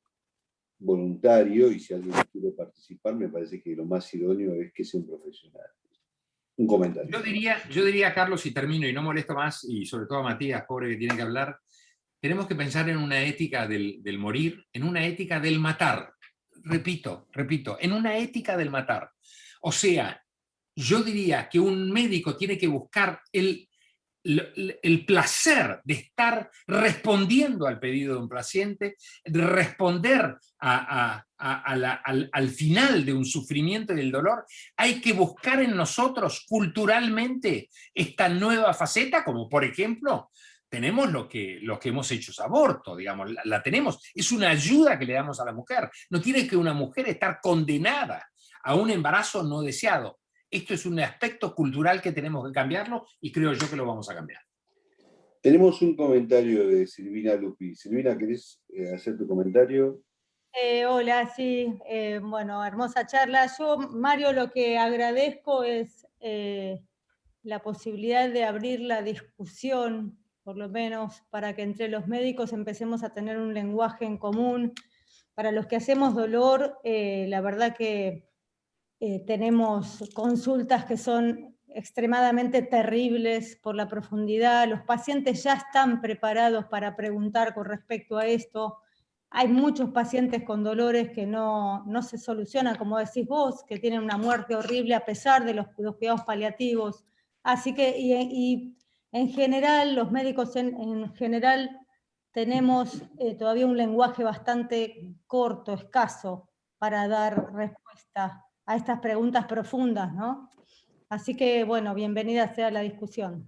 voluntario y si alguien quiere participar, me parece que lo más idóneo es que sea un profesional. Un comentario. Yo diría, Carlos, y termino y no molesto más, y sobre todo a Matías, pobre que tiene que hablar, tenemos que pensar en una ética del morir, en una ética del matar. Repito, en una ética del matar. O sea, yo diría que un médico tiene que buscar el placer de estar respondiendo al pedido de un paciente, de responder al final de un sufrimiento y del dolor. Hay que buscar en nosotros culturalmente esta nueva faceta, como por ejemplo tenemos lo que hemos hecho es aborto, digamos, la tenemos, es una ayuda que le damos a la mujer. No tiene que una mujer estar condenada a un embarazo no deseado. Esto es un aspecto cultural que tenemos que cambiarlo y creo yo que lo vamos a cambiar. Tenemos un comentario de Silvina Lupi. Silvina, ¿querés hacer tu comentario? Hola, sí, bueno, hermosa charla. Yo, Mario, lo que agradezco es la posibilidad de abrir la discusión, por lo menos para que entre los médicos empecemos a tener un lenguaje en común. Para los que hacemos dolor, la verdad que tenemos consultas que son extremadamente terribles por la profundidad. Los pacientes ya están preparados para preguntar con respecto a esto. Hay muchos pacientes con dolores que no se solucionan, como decís vos, que tienen una muerte horrible a pesar de los cuidados paliativos. Así que, y en general, los médicos en general tenemos todavía un lenguaje bastante corto, escaso, para dar respuesta a estas preguntas profundas, ¿no? Así que, bueno, bienvenida sea la discusión.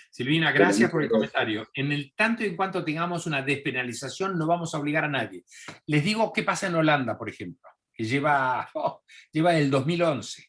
Silvina, gracias por el comentario. En el tanto y en cuanto tengamos una despenalización, no vamos a obligar a nadie. Les digo qué pasa en Holanda, por ejemplo, que lleva del 2011.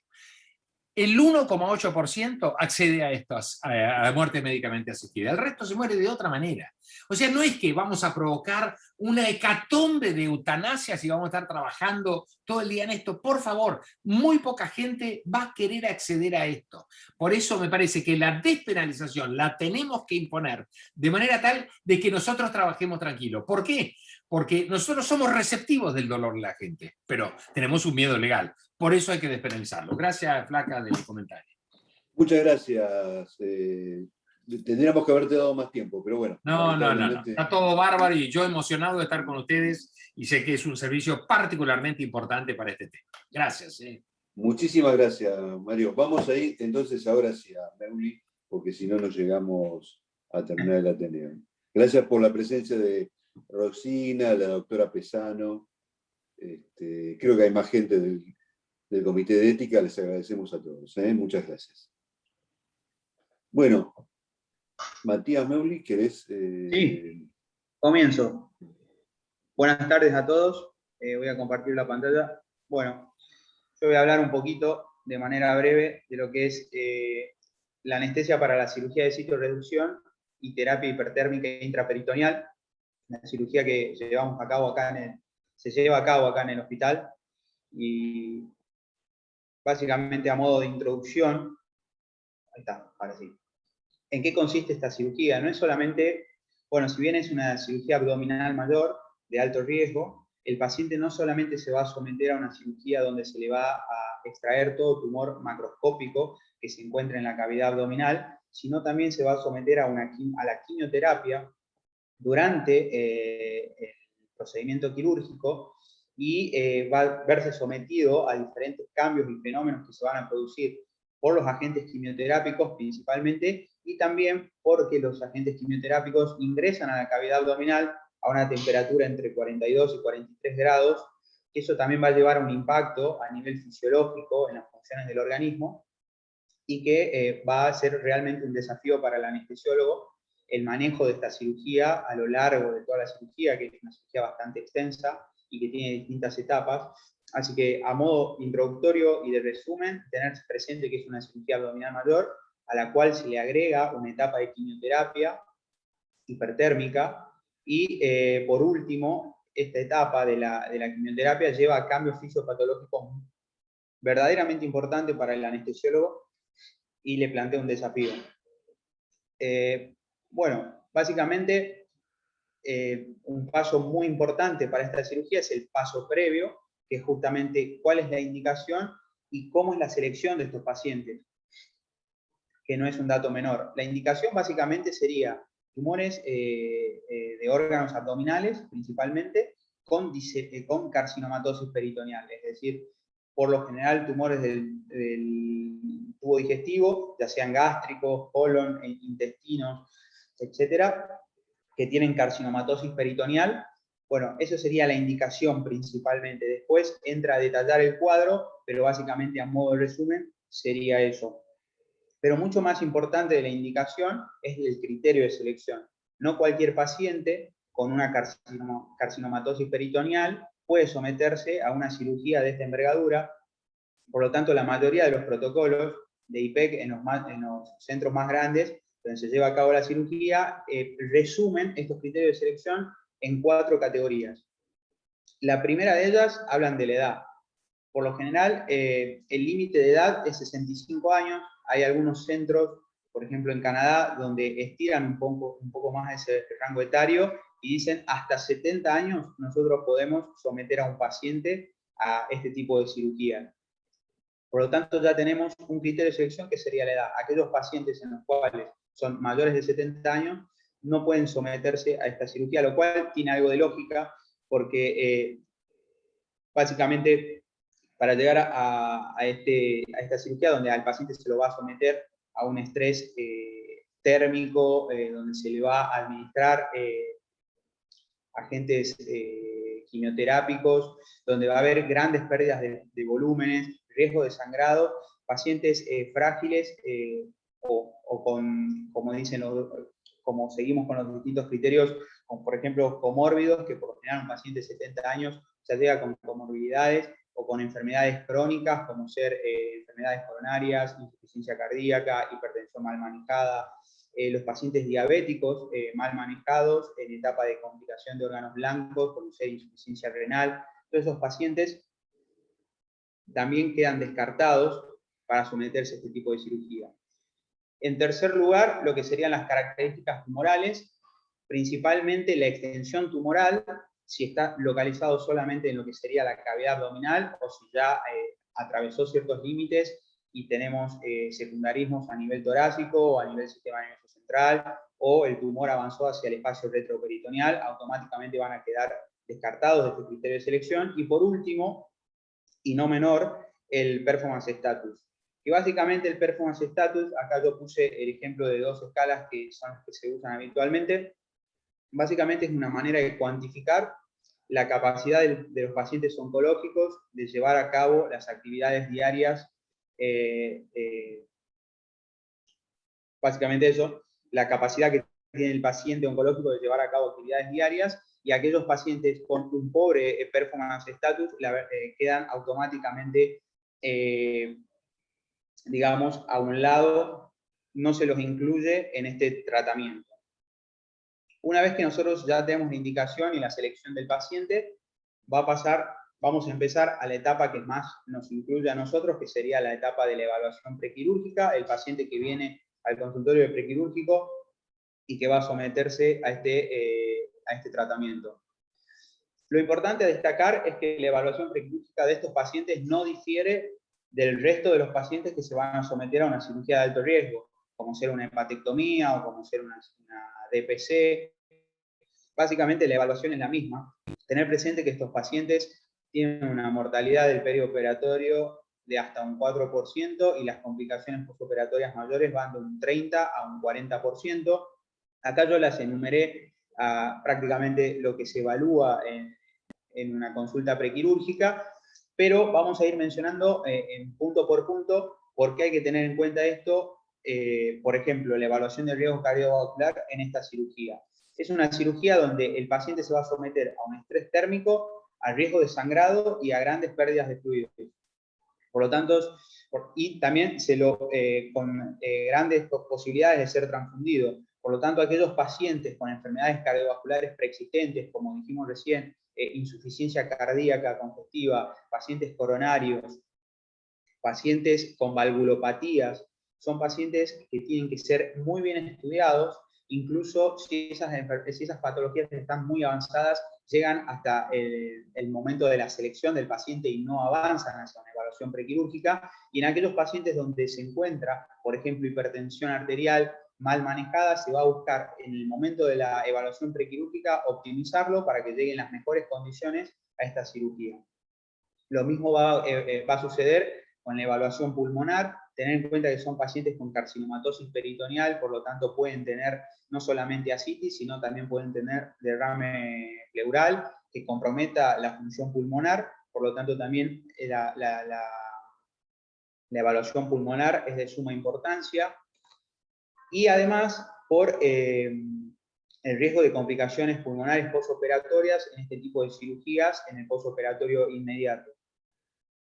el 1,8% accede a la muerte médicamente asistida. El resto se muere de otra manera. O sea, no es que vamos a provocar una hecatombe de eutanasia si vamos a estar trabajando todo el día en esto. Por favor, muy poca gente va a querer acceder a esto. Por eso me parece que la despenalización la tenemos que imponer de manera tal de que nosotros trabajemos tranquilos. ¿Por qué? Porque nosotros somos receptivos del dolor de la gente, pero tenemos un miedo legal. Por eso hay que despenalizarlo. Gracias, Flaca, del comentario. Muchas gracias. Tendríamos que haberte dado más tiempo, pero bueno. No. Está todo bárbaro y yo emocionado de estar con ustedes y sé que es un servicio particularmente importante para este tema. Gracias. Muchísimas gracias, Mario. Vamos a ir entonces ahora sí a Meuli, porque si no, no llegamos a terminar el Ateneo. Gracias por la presencia de Rosina, la doctora Pesano. Creo que hay más gente del Comité de Ética. Les agradecemos a todos. Muchas gracias. Bueno, Matías Meuli, ¿querés? Sí, comienzo. Buenas tardes a todos. Voy a compartir la pantalla. Bueno, yo voy a hablar un poquito de manera breve de lo que es la anestesia para la cirugía de citoreducción y terapia hipertérmica intraperitoneal, la cirugía que llevamos a cabo se lleva a cabo acá en el hospital. Y básicamente a modo de introducción, ahí está, ahora sí. ¿En qué consiste esta cirugía? No es solamente, bueno, si bien es una cirugía abdominal mayor de alto riesgo, el paciente no solamente se va a someter a una cirugía donde se le va a extraer todo tumor macroscópico que se encuentra en la cavidad abdominal, sino también se va a someter a la quimioterapia durante el procedimiento quirúrgico y va a verse sometido a diferentes cambios y fenómenos que se van a producir por los agentes quimioterápicos principalmente, y también porque los agentes quimioterápicos ingresan a la cavidad abdominal a una temperatura entre 42 y 43 grados, que eso también va a llevar a un impacto a nivel fisiológico en las funciones del organismo, y que va a ser realmente un desafío para el anestesiólogo el manejo de esta cirugía a lo largo de toda la cirugía, que es una cirugía bastante extensa y que tiene distintas etapas. Así que a modo introductorio y de resumen, tener presente que es una cirugía abdominal mayor, a la cual se le agrega una etapa de quimioterapia hipertérmica, y por último, esta etapa de la quimioterapia lleva a cambios fisiopatológicos verdaderamente importantes para el anestesiólogo y le plantea un desafío. Bueno, básicamente un paso muy importante para esta cirugía es el paso previo, que es justamente cuál es la indicación y cómo es la selección de estos pacientes, que no es un dato menor. La indicación básicamente sería tumores de órganos abdominales, principalmente, con carcinomatosis peritoneal, es decir, por lo general tumores del tubo digestivo, ya sean gástricos, colon, intestinos, etcétera, que tienen carcinomatosis peritoneal. Bueno, eso sería la indicación principalmente. Después entra a detallar el cuadro, pero básicamente a modo de resumen sería eso. Pero mucho más importante de la indicación es el criterio de selección. No cualquier paciente con una carcinomatosis peritoneal puede someterse a una cirugía de esta envergadura. Por lo tanto, la mayoría de los protocolos de IPEC en los centros más grandes, donde se lleva a cabo la cirugía, resumen estos criterios de selección en 4 categorías. La primera de ellas hablan de la edad. Por lo general, el límite de edad es 65 años. Hay algunos centros, por ejemplo en Canadá, donde estiran un poco más ese rango etario y dicen hasta 70 años nosotros podemos someter a un paciente a este tipo de cirugía. Por lo tanto, ya tenemos un criterio de selección que sería la edad. Aquellos pacientes en los cuales son mayores de 70 años no pueden someterse a esta cirugía, lo cual tiene algo de lógica, porque básicamente para llegar a esta cirugía, donde al paciente se lo va a someter a un estrés térmico, donde se le va a administrar agentes quimioterápicos, donde va a haber grandes pérdidas de volúmenes, riesgo de sangrado, pacientes frágiles o con, como seguimos con los distintos criterios, como por ejemplo comórbidos, que por lo general un paciente de 70 años ya llega con comorbilidades o con enfermedades crónicas, como ser enfermedades coronarias, insuficiencia cardíaca, hipertensión mal manejada, los pacientes diabéticos mal manejados en etapa de complicación de órganos blancos, por ser insuficiencia renal. Todos esos pacientes también quedan descartados para someterse a este tipo de cirugía. En tercer lugar, lo que serían las características tumorales, principalmente la extensión tumoral, si está localizado solamente en lo que sería la cavidad abdominal o si ya atravesó ciertos límites y tenemos secundarismos a nivel torácico o a nivel sistema nervioso central, o el tumor avanzó hacia el espacio retroperitoneal, automáticamente van a quedar descartados de este criterio de selección. Y por último, y no menor, el performance status. Que básicamente el performance status, acá yo puse el ejemplo de 2 escalas que son las que se usan habitualmente. Básicamente es una manera de cuantificar la capacidad de los pacientes oncológicos de llevar a cabo las actividades diarias, básicamente eso, la capacidad que tiene el paciente oncológico de llevar a cabo actividades diarias, y aquellos pacientes con un pobre performance status quedan automáticamente, digamos, a un lado, no se los incluye en este tratamiento. Una vez que nosotros ya tenemos la indicación y la selección del paciente, vamos a empezar a la etapa que más nos incluye a nosotros, que sería la etapa de la evaluación prequirúrgica, el paciente que viene al consultorio de prequirúrgico y que va a someterse a este tratamiento. Lo importante a destacar es que la evaluación prequirúrgica de estos pacientes no difiere del resto de los pacientes que se van a someter a una cirugía de alto riesgo, como ser una hepatectomía o como ser una DPC. Básicamente la evaluación es la misma. Tener presente que estos pacientes tienen una mortalidad del perioperatorio de hasta un 4% y las complicaciones postoperatorias mayores van de un 30 a un 40%. Acá yo las enumeré prácticamente lo que se evalúa en una consulta prequirúrgica, pero vamos a ir mencionando en punto por punto por qué hay que tener en cuenta esto. Por ejemplo, la evaluación de riesgo cardiovascular en esta cirugía. Es una cirugía donde el paciente se va a someter a un estrés térmico, al riesgo de sangrado y a grandes pérdidas de fluidos. Por lo tanto, y también con grandes posibilidades de ser transfundido. Por lo tanto, aquellos pacientes con enfermedades cardiovasculares preexistentes, como dijimos recién, insuficiencia cardíaca congestiva, pacientes coronarios, pacientes con valvulopatías, son pacientes que tienen que ser muy bien estudiados, incluso si esas patologías están muy avanzadas, llegan hasta el momento de la selección del paciente y no avanzan hacia una evaluación prequirúrgica, y en aquellos pacientes donde se encuentra, por ejemplo, hipertensión arterial mal manejada, se va a buscar en el momento de la evaluación prequirúrgica optimizarlo para que lleguen las mejores condiciones a esta cirugía. Lo mismo va a suceder con la evaluación pulmonar. Tener en cuenta que son pacientes con carcinomatosis peritoneal, por lo tanto pueden tener no solamente ascitis, sino también pueden tener derrame pleural que comprometa la función pulmonar. Por lo tanto, también la evaluación pulmonar es de suma importancia. Y además, por el riesgo de complicaciones pulmonares postoperatorias en este tipo de cirugías en el postoperatorio inmediato.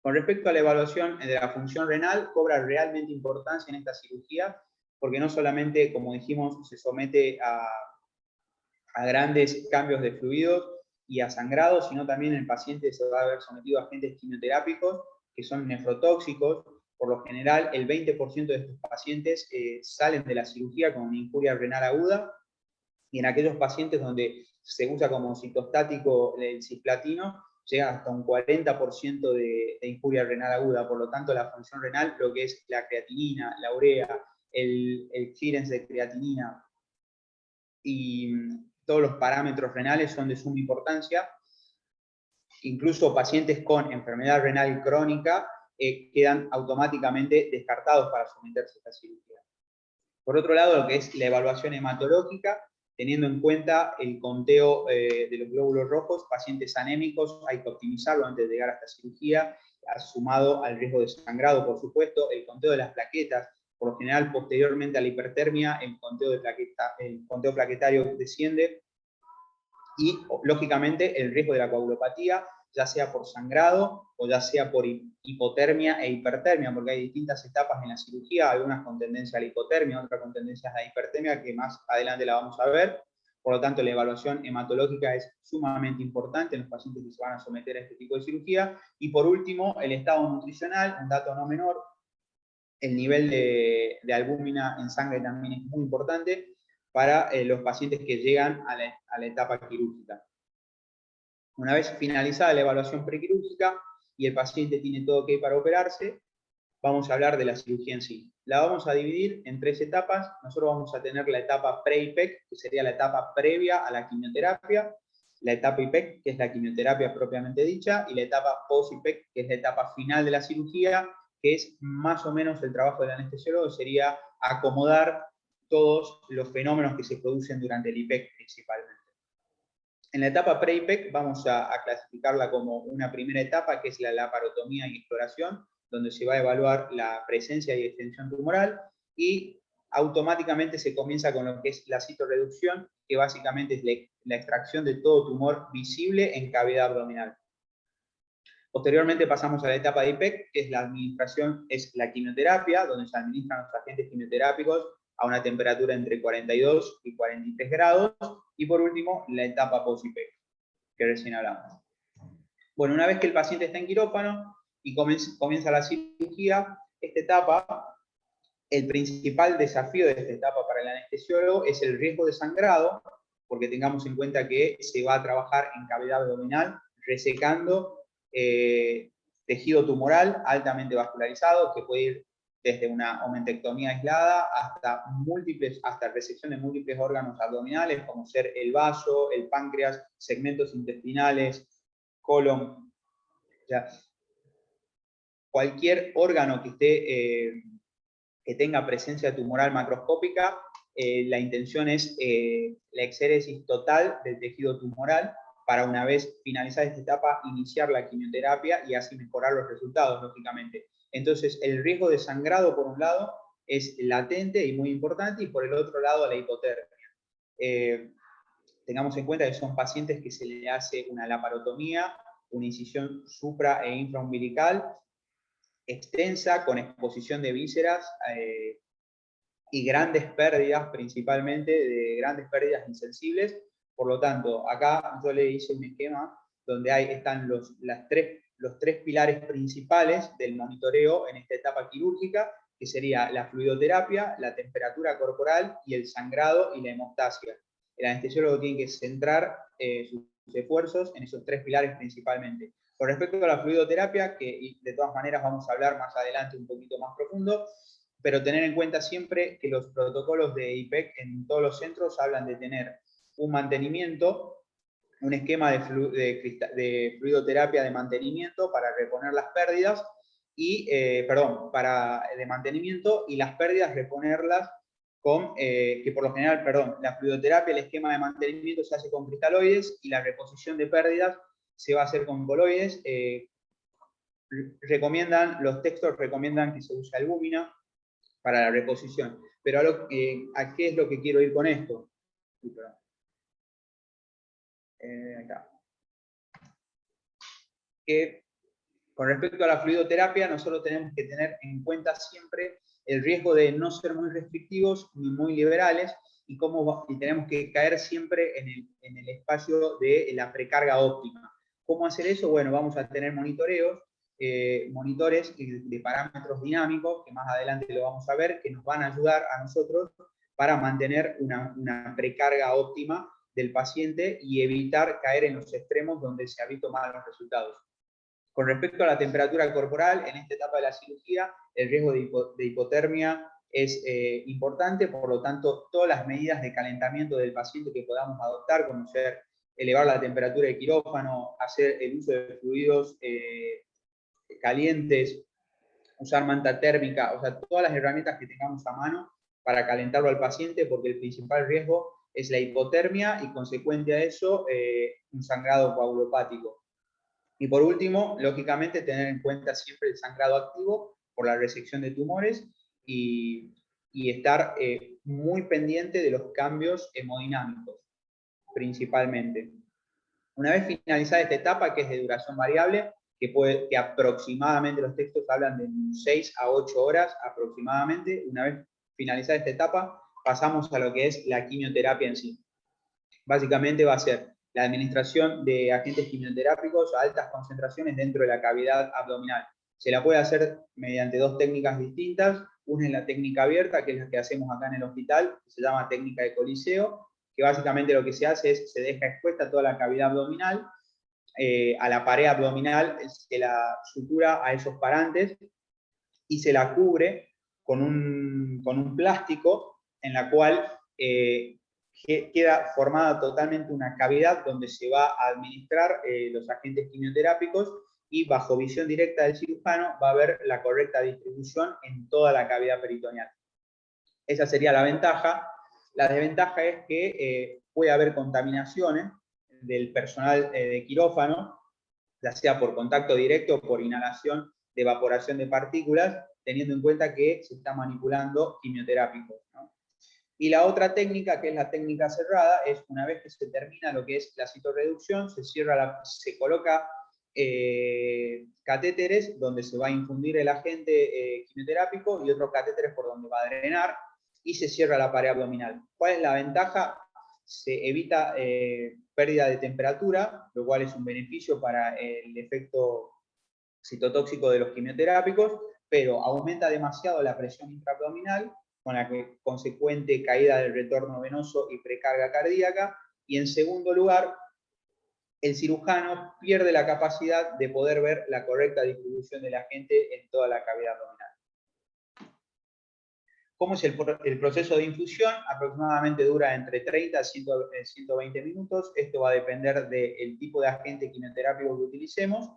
Con respecto a la evaluación de la función renal, cobra realmente importancia en esta cirugía, porque no solamente, como dijimos, se somete a grandes cambios de fluidos y a sangrado, sino también el paciente se va a ver sometido a agentes quimioterápicos que son nefrotóxicos. Por lo general, el 20% de estos pacientes salen de la cirugía con una injuria renal aguda, y en aquellos pacientes donde se usa como citostático el cisplatino, llega hasta un 40% de injuria renal aguda. Por lo tanto, la función renal, lo que es la creatinina, la urea, el clearance de creatinina y todos los parámetros renales son de suma importancia. Incluso pacientes con enfermedad renal crónica quedan automáticamente descartados para someterse a esta cirugía. Por otro lado, lo que es la evaluación hematológica, teniendo en cuenta el conteo de los glóbulos rojos, pacientes anémicos hay que optimizarlo antes de llegar a esta cirugía, sumado al riesgo de sangrado, por supuesto, el conteo de las plaquetas. Por lo general, posteriormente a la hipertermia, el conteo plaquetario desciende, y lógicamente el riesgo de la coagulopatía, ya sea por sangrado o ya sea por hipotermia e hipertermia, porque hay distintas etapas en la cirugía, algunas con tendencia a la hipotermia, otras con tendencia a la hipertermia, que más adelante la vamos a ver. Por lo tanto, la evaluación hematológica es sumamente importante en los pacientes que se van a someter a este tipo de cirugía. Y por último, el estado nutricional, un dato no menor. El nivel de albúmina en sangre también es muy importante para los pacientes que llegan a la etapa quirúrgica. Una vez finalizada la evaluación prequirúrgica y el paciente tiene todo ok para operarse, vamos a hablar de la cirugía en sí. La vamos a dividir en 3 etapas. Nosotros vamos a tener la etapa pre-IPEC, que sería la etapa previa a la quimioterapia, la etapa IPEC, que es la quimioterapia propiamente dicha, y la etapa post-IPEC, que es la etapa final de la cirugía, que es más o menos el trabajo del anestesiólogo, sería acomodar todos los fenómenos que se producen durante el IPEC principalmente. En la etapa pre-IPEC vamos a clasificarla como una primera etapa, que es la laparotomía y exploración, donde se va a evaluar la presencia y extensión tumoral, y automáticamente se comienza con lo que es la citorreducción, que básicamente es la extracción de todo tumor visible en cavidad abdominal. Posteriormente pasamos a la etapa de IPEC, que es la administración, es la quimioterapia, donde se administran los agentes quimioterápicos a una temperatura entre 42 y 43 grados, y por último, la etapa post-IPEC, que recién hablamos. Bueno, una vez que el paciente está en quirófano y comienza la cirugía, esta etapa, el principal desafío de esta etapa para el anestesiólogo es el riesgo de sangrado, porque tengamos en cuenta que se va a trabajar en cavidad abdominal, resecando tejido tumoral altamente vascularizado, que puede ir desde una omentectomía aislada hasta resección de múltiples órganos abdominales, como ser el vaso, el páncreas, segmentos intestinales, colon. Ya. Cualquier órgano que tenga presencia tumoral macroscópica, la intención es la exéresis total del tejido tumoral, para una vez finalizada esta etapa, iniciar la quimioterapia y así mejorar los resultados, lógicamente. Entonces, el riesgo de sangrado, por un lado, es latente y muy importante, y por el otro lado, la hipotermia. Tengamos en cuenta que son pacientes que se le hace una laparotomía, una incisión supra e infraumbilical, extensa, con exposición de vísceras y grandes pérdidas, principalmente de grandes pérdidas insensibles. Por lo tanto, acá yo le hice un esquema donde están los tres pilares principales del monitoreo en esta etapa quirúrgica, que sería la fluidoterapia, la temperatura corporal y el sangrado y la hemostasia. El anestesiólogo tiene que centrar sus esfuerzos en esos 3 pilares principalmente. Con respecto a la fluidoterapia, que de todas maneras vamos a hablar más adelante un poquito más profundo, pero tener en cuenta siempre que los protocolos de IPEC en todos los centros hablan de tener un mantenimiento, un esquema de fluidoterapia de mantenimiento para reponer las pérdidas, de mantenimiento, y las pérdidas reponerlas con, que por lo general, la fluidoterapia, el esquema de mantenimiento se hace con cristaloides, y la reposición de pérdidas se va a hacer con coloides. Los textos recomiendan que se use albúmina para la reposición. Pero ¿a qué es lo que quiero ir con esto? Acá. Con respecto a la fluidoterapia, nosotros tenemos que tener en cuenta siempre el riesgo de no ser muy restrictivos ni muy liberales, y tenemos que caer siempre en el espacio de la precarga óptima. ¿Cómo hacer eso? Bueno, vamos a tener monitores de parámetros dinámicos, que más adelante lo vamos a ver, que nos van a ayudar a nosotros para mantener una precarga óptima del paciente y evitar caer en los extremos donde se han visto mal los resultados. Con respecto a la temperatura corporal, en esta etapa de la cirugía, el riesgo de hipotermia es importante, por lo tanto, todas las medidas de calentamiento del paciente que podamos adoptar, como ser elevar la temperatura de quirófano, hacer el uso de fluidos calientes, usar manta térmica, o sea, todas las herramientas que tengamos a mano para calentarlo al paciente, porque el principal riesgo es la hipotermia y, consecuente a eso, un sangrado coagulopático. Y por último, lógicamente, tener en cuenta siempre el sangrado activo por la resección de tumores, y estar muy pendiente de los cambios hemodinámicos, principalmente. Una vez finalizada esta etapa, que es de duración variable, que aproximadamente los textos hablan de 6 a 8 horas aproximadamente, una vez finalizada esta etapa, pasamos a lo que es la quimioterapia en sí. Básicamente va a ser la administración de agentes quimioterápicos a altas concentraciones dentro de la cavidad abdominal. Se la puede hacer mediante dos técnicas distintas. Una es la técnica abierta, que es la que hacemos acá en el hospital, que se llama técnica de Coliseo, que básicamente lo que se hace es, se deja expuesta toda la cavidad abdominal, a la pared abdominal, se la sutura a esos parantes y se la cubre con un plástico en la cual queda formada totalmente una cavidad donde se va a administrar los agentes quimioterápicos y bajo visión directa del cirujano va a haber la correcta distribución en toda la cavidad peritoneal. Esa sería la ventaja. La desventaja es que puede haber contaminaciones del personal de quirófano, ya sea por contacto directo o por inhalación de evaporación de partículas, teniendo en cuenta que se está manipulando quimioterápicos, ¿no? Y la otra técnica, que es la técnica cerrada, es una vez que se termina lo que es la citorreducción, se coloca catéteres donde se va a infundir el agente quimioterápico y otros catéteres por donde va a drenar y se cierra la pared abdominal. ¿Cuál es la ventaja? Se evita pérdida de temperatura, lo cual es un beneficio para el efecto citotóxico de los quimioterápicos, pero aumenta demasiado la presión intraabdominal, con la consecuente caída del retorno venoso y precarga cardíaca, y en segundo lugar, el cirujano pierde la capacidad de poder ver la correcta distribución del agente en toda la cavidad abdominal. ¿Cómo es el proceso de infusión? Aproximadamente dura entre 30 a 120 minutos. Esto va a depender del tipo de agente quimioterápico que utilicemos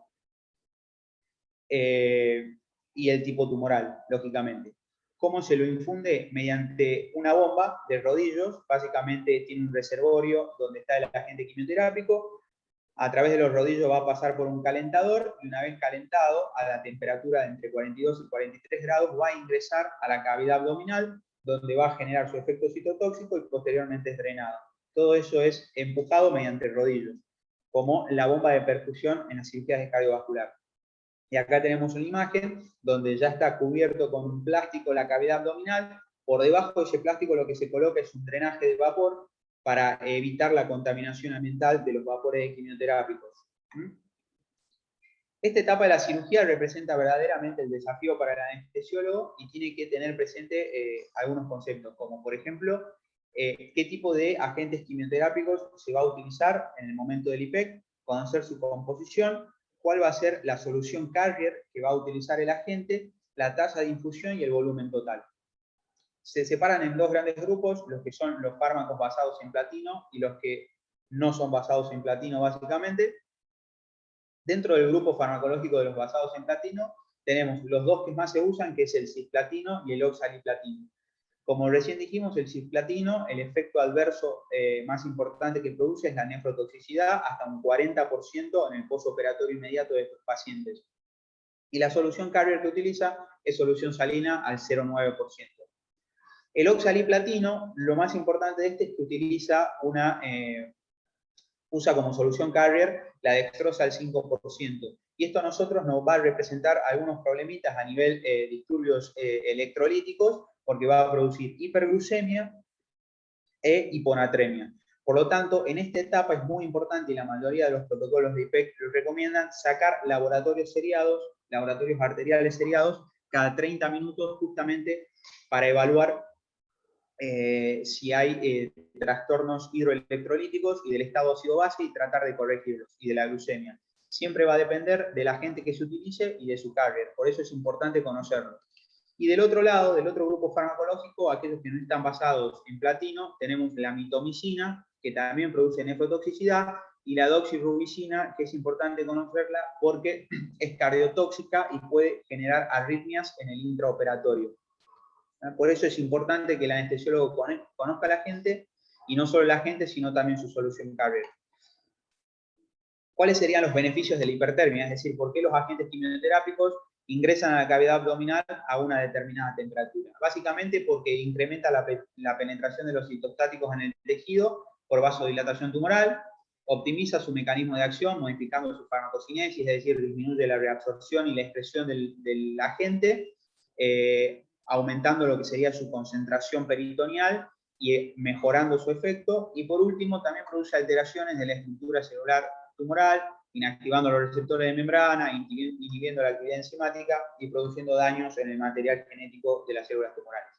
y el tipo tumoral, lógicamente. ¿Cómo se lo infunde? Mediante una bomba de rodillos. Básicamente tiene un reservorio donde está el agente quimioterápico. A través de los rodillos va a pasar por un calentador y una vez calentado a la temperatura de entre 42 y 43 grados va a ingresar a la cavidad abdominal donde va a generar su efecto citotóxico y posteriormente es drenado. Todo eso es empujado mediante rodillos, como la bomba de perfusión en las cirugías de cardiovascular. Y acá tenemos una imagen donde ya está cubierto con un plástico la cavidad abdominal. Por debajo de ese plástico lo que se coloca es un drenaje de vapor para evitar la contaminación ambiental de los vapores quimioterápicos. Esta etapa de la cirugía representa verdaderamente el desafío para el anestesiólogo y tiene que tener presente algunos conceptos, como por ejemplo, qué tipo de agentes quimioterápicos se va a utilizar en el momento del IPEC, conocer su composición, cuál va a ser la solución carrier que va a utilizar el agente, la tasa de infusión y el volumen total. Se separan en dos grandes grupos, los que son los fármacos basados en platino y los que no son basados en platino básicamente. Dentro del grupo farmacológico de los basados en platino, tenemos los dos que más se usan, que es el cisplatino y el oxaliplatino. Como recién dijimos, el cisplatino, el efecto adverso más importante que produce es la nefrotoxicidad, hasta un 40% en el postoperatorio inmediato de estos pacientes. Y la solución carrier que utiliza es solución salina al 0,9%. El oxaliplatino, lo más importante de este es que utiliza usa como solución carrier la dextrosa al 5%. Y esto a nosotros nos va a representar algunos problemitas a nivel disturbios electrolíticos, porque va a producir hiperglucemia e hiponatremia. Por lo tanto, en esta etapa es muy importante y la mayoría de los protocolos de IPEC recomiendan sacar laboratorios arteriales seriados cada 30 minutos justamente para evaluar si hay trastornos hidroelectrolíticos y del estado ácido-base y tratar de corregirlos, y de la glucemia. Siempre va a depender del agente que se utilice y de su carrier, por eso es importante conocerlo. Y del otro lado, del otro grupo farmacológico, aquellos que no están basados en platino, tenemos la mitomicina, que también produce nefrotoxicidad, y la doxirubicina, que es importante conocerla porque es cardiotóxica y puede generar arritmias en el intraoperatorio. Por eso es importante que el anestesiólogo conozca a la gente, y no solo la gente, sino también su solución carrier. ¿Cuáles serían los beneficios de la hipertermia? Es decir, ¿por qué los agentes quimioterápicos ingresan a la cavidad abdominal a una determinada temperatura? Básicamente porque incrementa la penetración de los citostáticos en el tejido por vasodilatación tumoral, optimiza su mecanismo de acción, modificando su farmacocinesis, es decir, disminuye la reabsorción y la excreción del agente, aumentando lo que sería su concentración peritoneal y mejorando su efecto. Y por último, también produce alteraciones de la estructura celular tumoral, inactivando los receptores de membrana, inhibiendo la actividad enzimática y produciendo daños en el material genético de las células tumorales.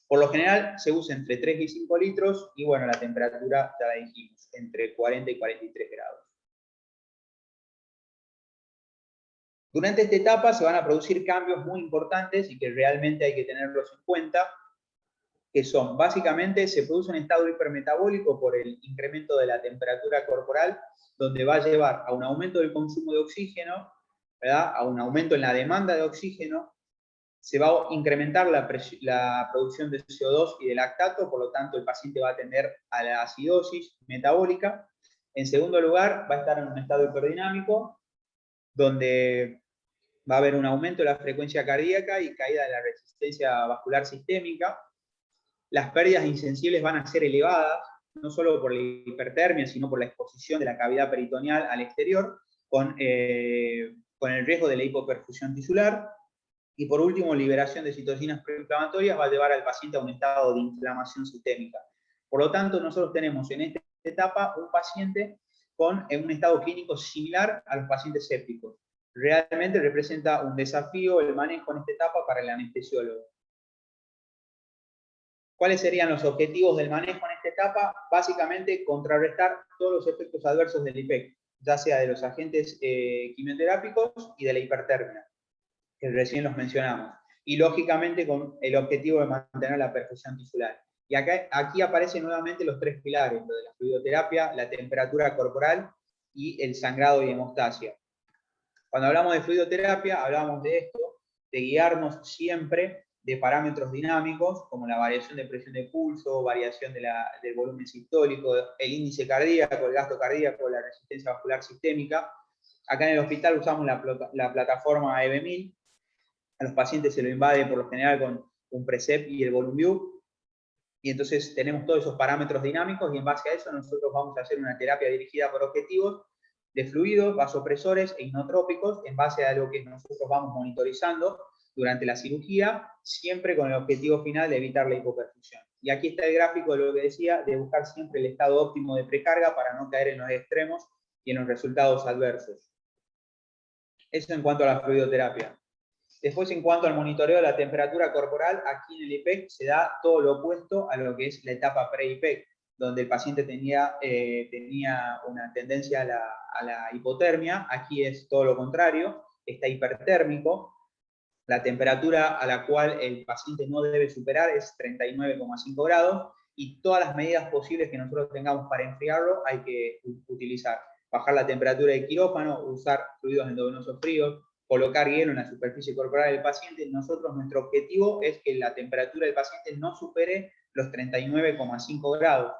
Por lo general se usa entre 3 y 5 litros y bueno, la temperatura ya la dijimos, entre 40 y 43 grados. Durante esta etapa se van a producir cambios muy importantes y que realmente hay que tenerlos en cuenta, que son, básicamente, se produce un estado hipermetabólico por el incremento de la temperatura corporal, donde va a llevar a un aumento del consumo de oxígeno, ¿verdad? A un aumento en la demanda de oxígeno, se va a incrementar la producción de CO2 y de lactato, por lo tanto el paciente va a tender a la acidosis metabólica. En segundo lugar, va a estar en un estado hiperdinamico, donde va a haber un aumento de la frecuencia cardíaca y caída de la resistencia vascular sistémica. Las pérdidas insensibles van a ser elevadas, no solo por la hipertermia, sino por la exposición de la cavidad peritoneal al exterior, con el riesgo de la hipoperfusión tisular. Y por último, liberación de citocinas proinflamatorias va a llevar al paciente a un estado de inflamación sistémica. Por lo tanto, nosotros tenemos en esta etapa un paciente con un estado clínico similar a los pacientes sépticos. Realmente representa un desafío el manejo en esta etapa para el anestesiólogo. ¿Cuáles serían los objetivos del manejo en esta etapa? Básicamente, contrarrestar todos los efectos adversos del IPEC, ya sea de los agentes quimioterápicos y de la hipertermia, que recién los mencionamos. Y lógicamente con el objetivo de mantener la perfusión tisular. Y aquí aparecen nuevamente los 3 pilares, lo de la fluidoterapia, la temperatura corporal y el sangrado y hemostasia. Cuando hablamos de fluidoterapia, hablamos de esto, de guiarnos siempre de parámetros dinámicos, como la variación de presión de pulso, variación del volumen sistólico, el índice cardíaco, el gasto cardíaco, la resistencia vascular sistémica. Acá en el hospital usamos la plataforma EB1000. A los pacientes se lo invade por lo general con un Precept y el VolumeView. Y entonces tenemos todos esos parámetros dinámicos y en base a eso nosotros vamos a hacer una terapia dirigida por objetivos de fluidos, vasopresores e inotrópicos en base a lo que nosotros vamos monitorizando durante la cirugía, siempre con el objetivo final de evitar la hipoperfusión. Y aquí está el gráfico de lo que decía, de buscar siempre el estado óptimo de precarga para no caer en los extremos y en los resultados adversos. Eso en cuanto a la fluidoterapia. Después, en cuanto al monitoreo de la temperatura corporal, aquí en el IPEC se da todo lo opuesto a lo que es la etapa pre-IPEC, donde el paciente tenía una tendencia a la hipotermia. Aquí es todo lo contrario, está hipertérmico. La temperatura a la cual el paciente no debe superar es 39,5 grados y todas las medidas posibles que nosotros tengamos para enfriarlo hay que utilizar. Bajar la temperatura de quirófano, usar fluidos endovenosos fríos, colocar hielo en la superficie corporal del paciente. Nuestro objetivo es que la temperatura del paciente no supere los 39,5 grados.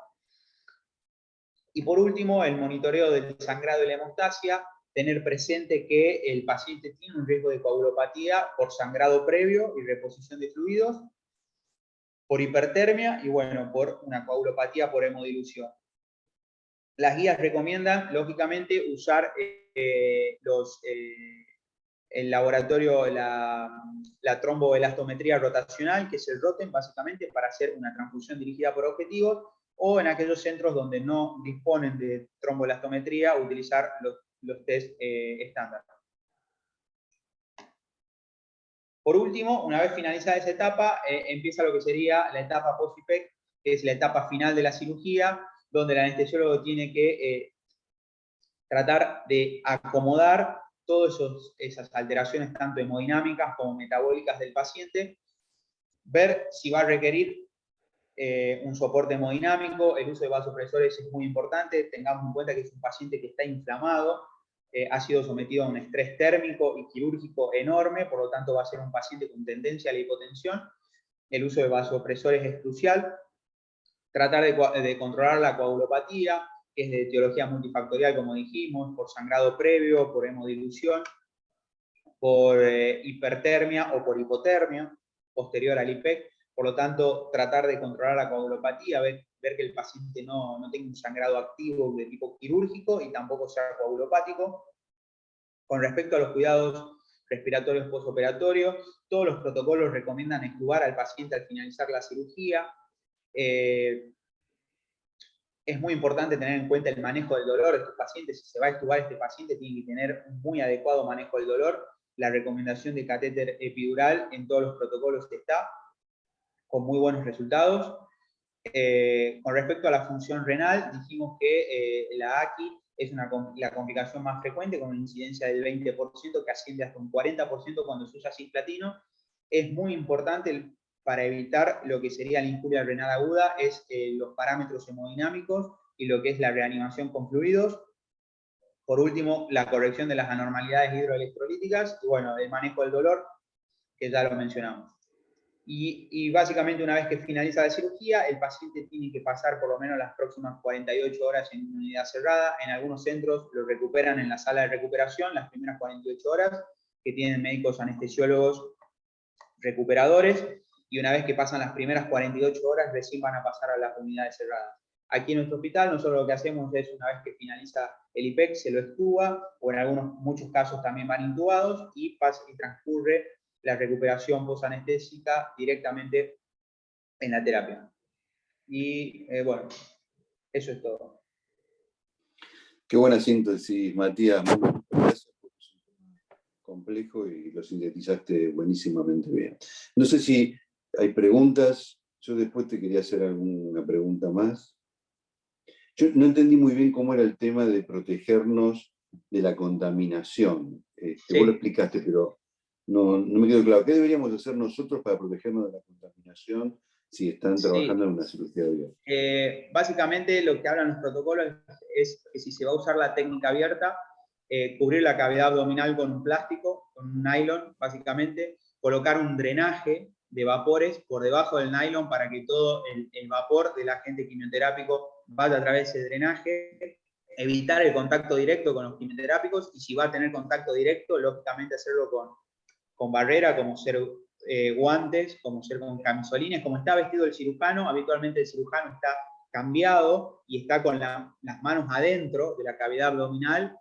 Y por último, el monitoreo del sangrado y la hemostasia, tener presente que el paciente tiene un riesgo de coagulopatía por sangrado previo y reposición de fluidos, por hipertermia y bueno, por una coagulopatía por hemodilución. Las guías recomiendan, lógicamente, usar el laboratorio, la tromboelastometría rotacional, que es el ROTEM, básicamente, para hacer una transfusión dirigida por objetivos, o en aquellos centros donde no disponen de tromboelastometría, utilizar los test estándar. Por último, una vez finalizada esa etapa, empieza lo que sería la etapa post-IPEC, que es la etapa final de la cirugía, donde el anestesiólogo tiene que tratar de acomodar todas esas alteraciones, tanto hemodinámicas como metabólicas del paciente, ver si va a requerir un soporte hemodinámico. El uso de vasopresores es muy importante. Tengamos en cuenta que es un paciente que está inflamado, ha sido sometido a un estrés térmico y quirúrgico enorme, por lo tanto va a ser un paciente con tendencia a la hipotensión. El uso de vasopresores es crucial. Tratar de controlar la coagulopatía, que es de etiología multifactorial, como dijimos, por sangrado previo, por hemodilución, por hipertermia o por hipotermia posterior al IPEC. Por lo tanto, tratar de controlar la coagulopatía, ver ver que el paciente no tenga un sangrado activo de tipo quirúrgico y tampoco sea coagulopático. Con respecto a los cuidados respiratorios postoperatorios, todos los protocolos recomiendan extubar al paciente al finalizar la cirugía. Es muy importante tener en cuenta el manejo del dolor de estos pacientes. Si se va a extubar este paciente, tiene que tener un muy adecuado manejo del dolor. La recomendación de catéter epidural en todos los protocolos está, con muy buenos resultados. Con respecto a la función renal, dijimos que la AQI es la complicación más frecuente, con una incidencia del 20%, que asciende hasta un 40% cuando se usa cisplatino. Es muy importante para evitar lo que sería la injuria renal aguda, es los parámetros hemodinámicos y lo que es la reanimación con fluidos. Por último, la corrección de las anormalidades hidroelectrolíticas y, bueno, el manejo del dolor, que ya lo mencionamos. Y básicamente, una vez que finaliza la cirugía, el paciente tiene que pasar por lo menos las próximas 48 horas en una unidad cerrada. En algunos centros lo recuperan en la sala de recuperación las primeras 48 horas, que tienen médicos anestesiólogos recuperadores, y una vez que pasan las primeras 48 horas, recién van a pasar a las unidades cerradas. Aquí en nuestro hospital, nosotros lo que hacemos es, una vez que finaliza el IPEC, se lo extuba, o en muchos casos también van intubados, y transcurre la recuperación posanestésica directamente en la terapia. Y bueno, eso es todo. Qué buena síntesis, Matías. Muchas gracias, porque es un tema complejo y lo sintetizaste buenísimamente bien. No sé si hay preguntas. Yo después te quería hacer alguna pregunta más. Yo no entendí muy bien cómo era el tema de protegernos de la contaminación. Sí. Vos lo explicaste, pero no me quedó claro. ¿Qué deberíamos hacer nosotros para protegernos de la contaminación si están trabajando en una cirugía abierta? Básicamente lo que hablan los protocolos es que si se va a usar la técnica abierta, cubrir la cavidad abdominal con un plástico, con un nylon, básicamente, colocar un drenaje de vapores por debajo del nylon para que todo el vapor del agente quimioterápico vaya a través de ese drenaje, evitar el contacto directo con los quimioterápicos, y si va a tener contacto directo, lógicamente hacerlo con barrera, como ser guantes, como ser con camisolines, como está vestido el cirujano. Habitualmente el cirujano está cambiado y está con las manos adentro de la cavidad abdominal,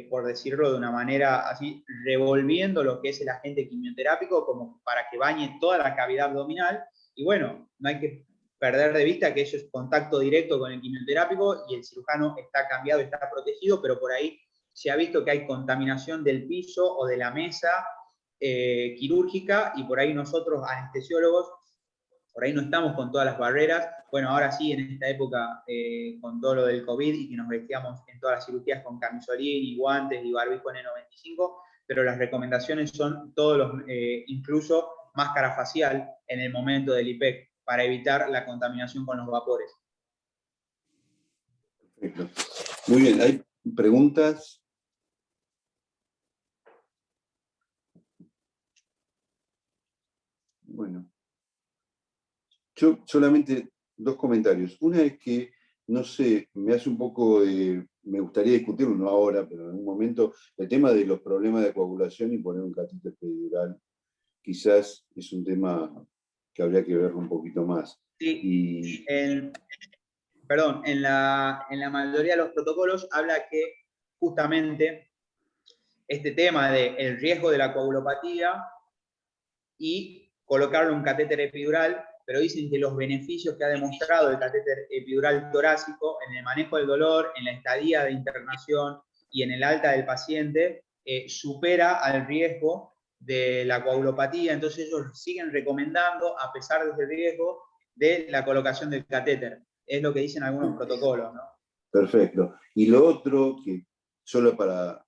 por decirlo de una manera así, revolviendo lo que es el agente quimioterápico como para que bañe toda la cavidad abdominal. Y bueno, no hay que perder de vista que eso es contacto directo con el quimioterápico y el cirujano está cambiado, está protegido, pero por ahí se ha visto que hay contaminación del piso o de la mesa quirúrgica, y por ahí nosotros, anestesiólogos, por ahí no estamos con todas las barreras. Bueno, ahora sí, en esta época, con todo lo del COVID y que nos vestíamos en todas las cirugías con camisolín y guantes y barbijo N95, pero las recomendaciones son todos los, incluso máscara facial en el momento del IPEC, para evitar la contaminación con los vapores. Perfecto. Muy bien, ¿hay preguntas? Bueno, yo solamente dos comentarios. Una es que, no sé, me hace un poco de... Me gustaría discutirlo, no ahora, pero en algún momento, el tema de los problemas de coagulación y poner un catéter epidural. Quizás es un tema que habría que verlo un poquito más. Sí, perdón, en la mayoría de los protocolos habla que justamente este tema del riesgo de la coagulopatía y colocarle un catéter epidural, pero dicen que los beneficios que ha demostrado el catéter epidural torácico en el manejo del dolor, en la estadía de internación y en el alta del paciente, supera al riesgo de la coagulopatía. Entonces ellos siguen recomendando, a pesar de ese riesgo, de la colocación del catéter. Es lo que dicen algunos protocolos, ¿no? Perfecto. Y lo otro, que solo para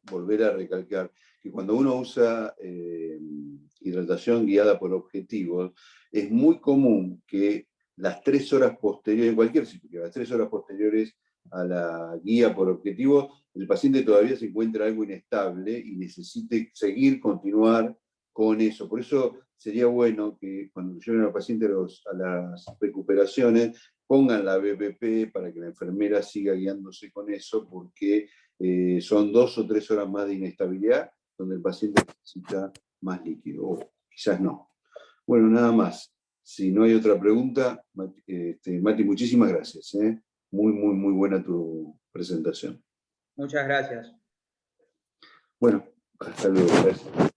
volver a recalcar, que cuando uno usa hidratación guiada por objetivos, es muy común que las 3 horas posteriores, en cualquier cirugía, las 3 horas posteriores a la guía por objetivos, el paciente todavía se encuentra algo inestable y necesite continuar con eso. Por eso sería bueno que cuando lleven al paciente a las recuperaciones, pongan la BPP para que la enfermera siga guiándose con eso, porque son 2 o 3 horas más de inestabilidad donde el paciente necesita más líquido, o quizás no. Bueno, nada más. Si no hay otra pregunta, Mati, muchísimas gracias. Muy buena tu presentación. Muchas gracias. Bueno, hasta luego. Gracias.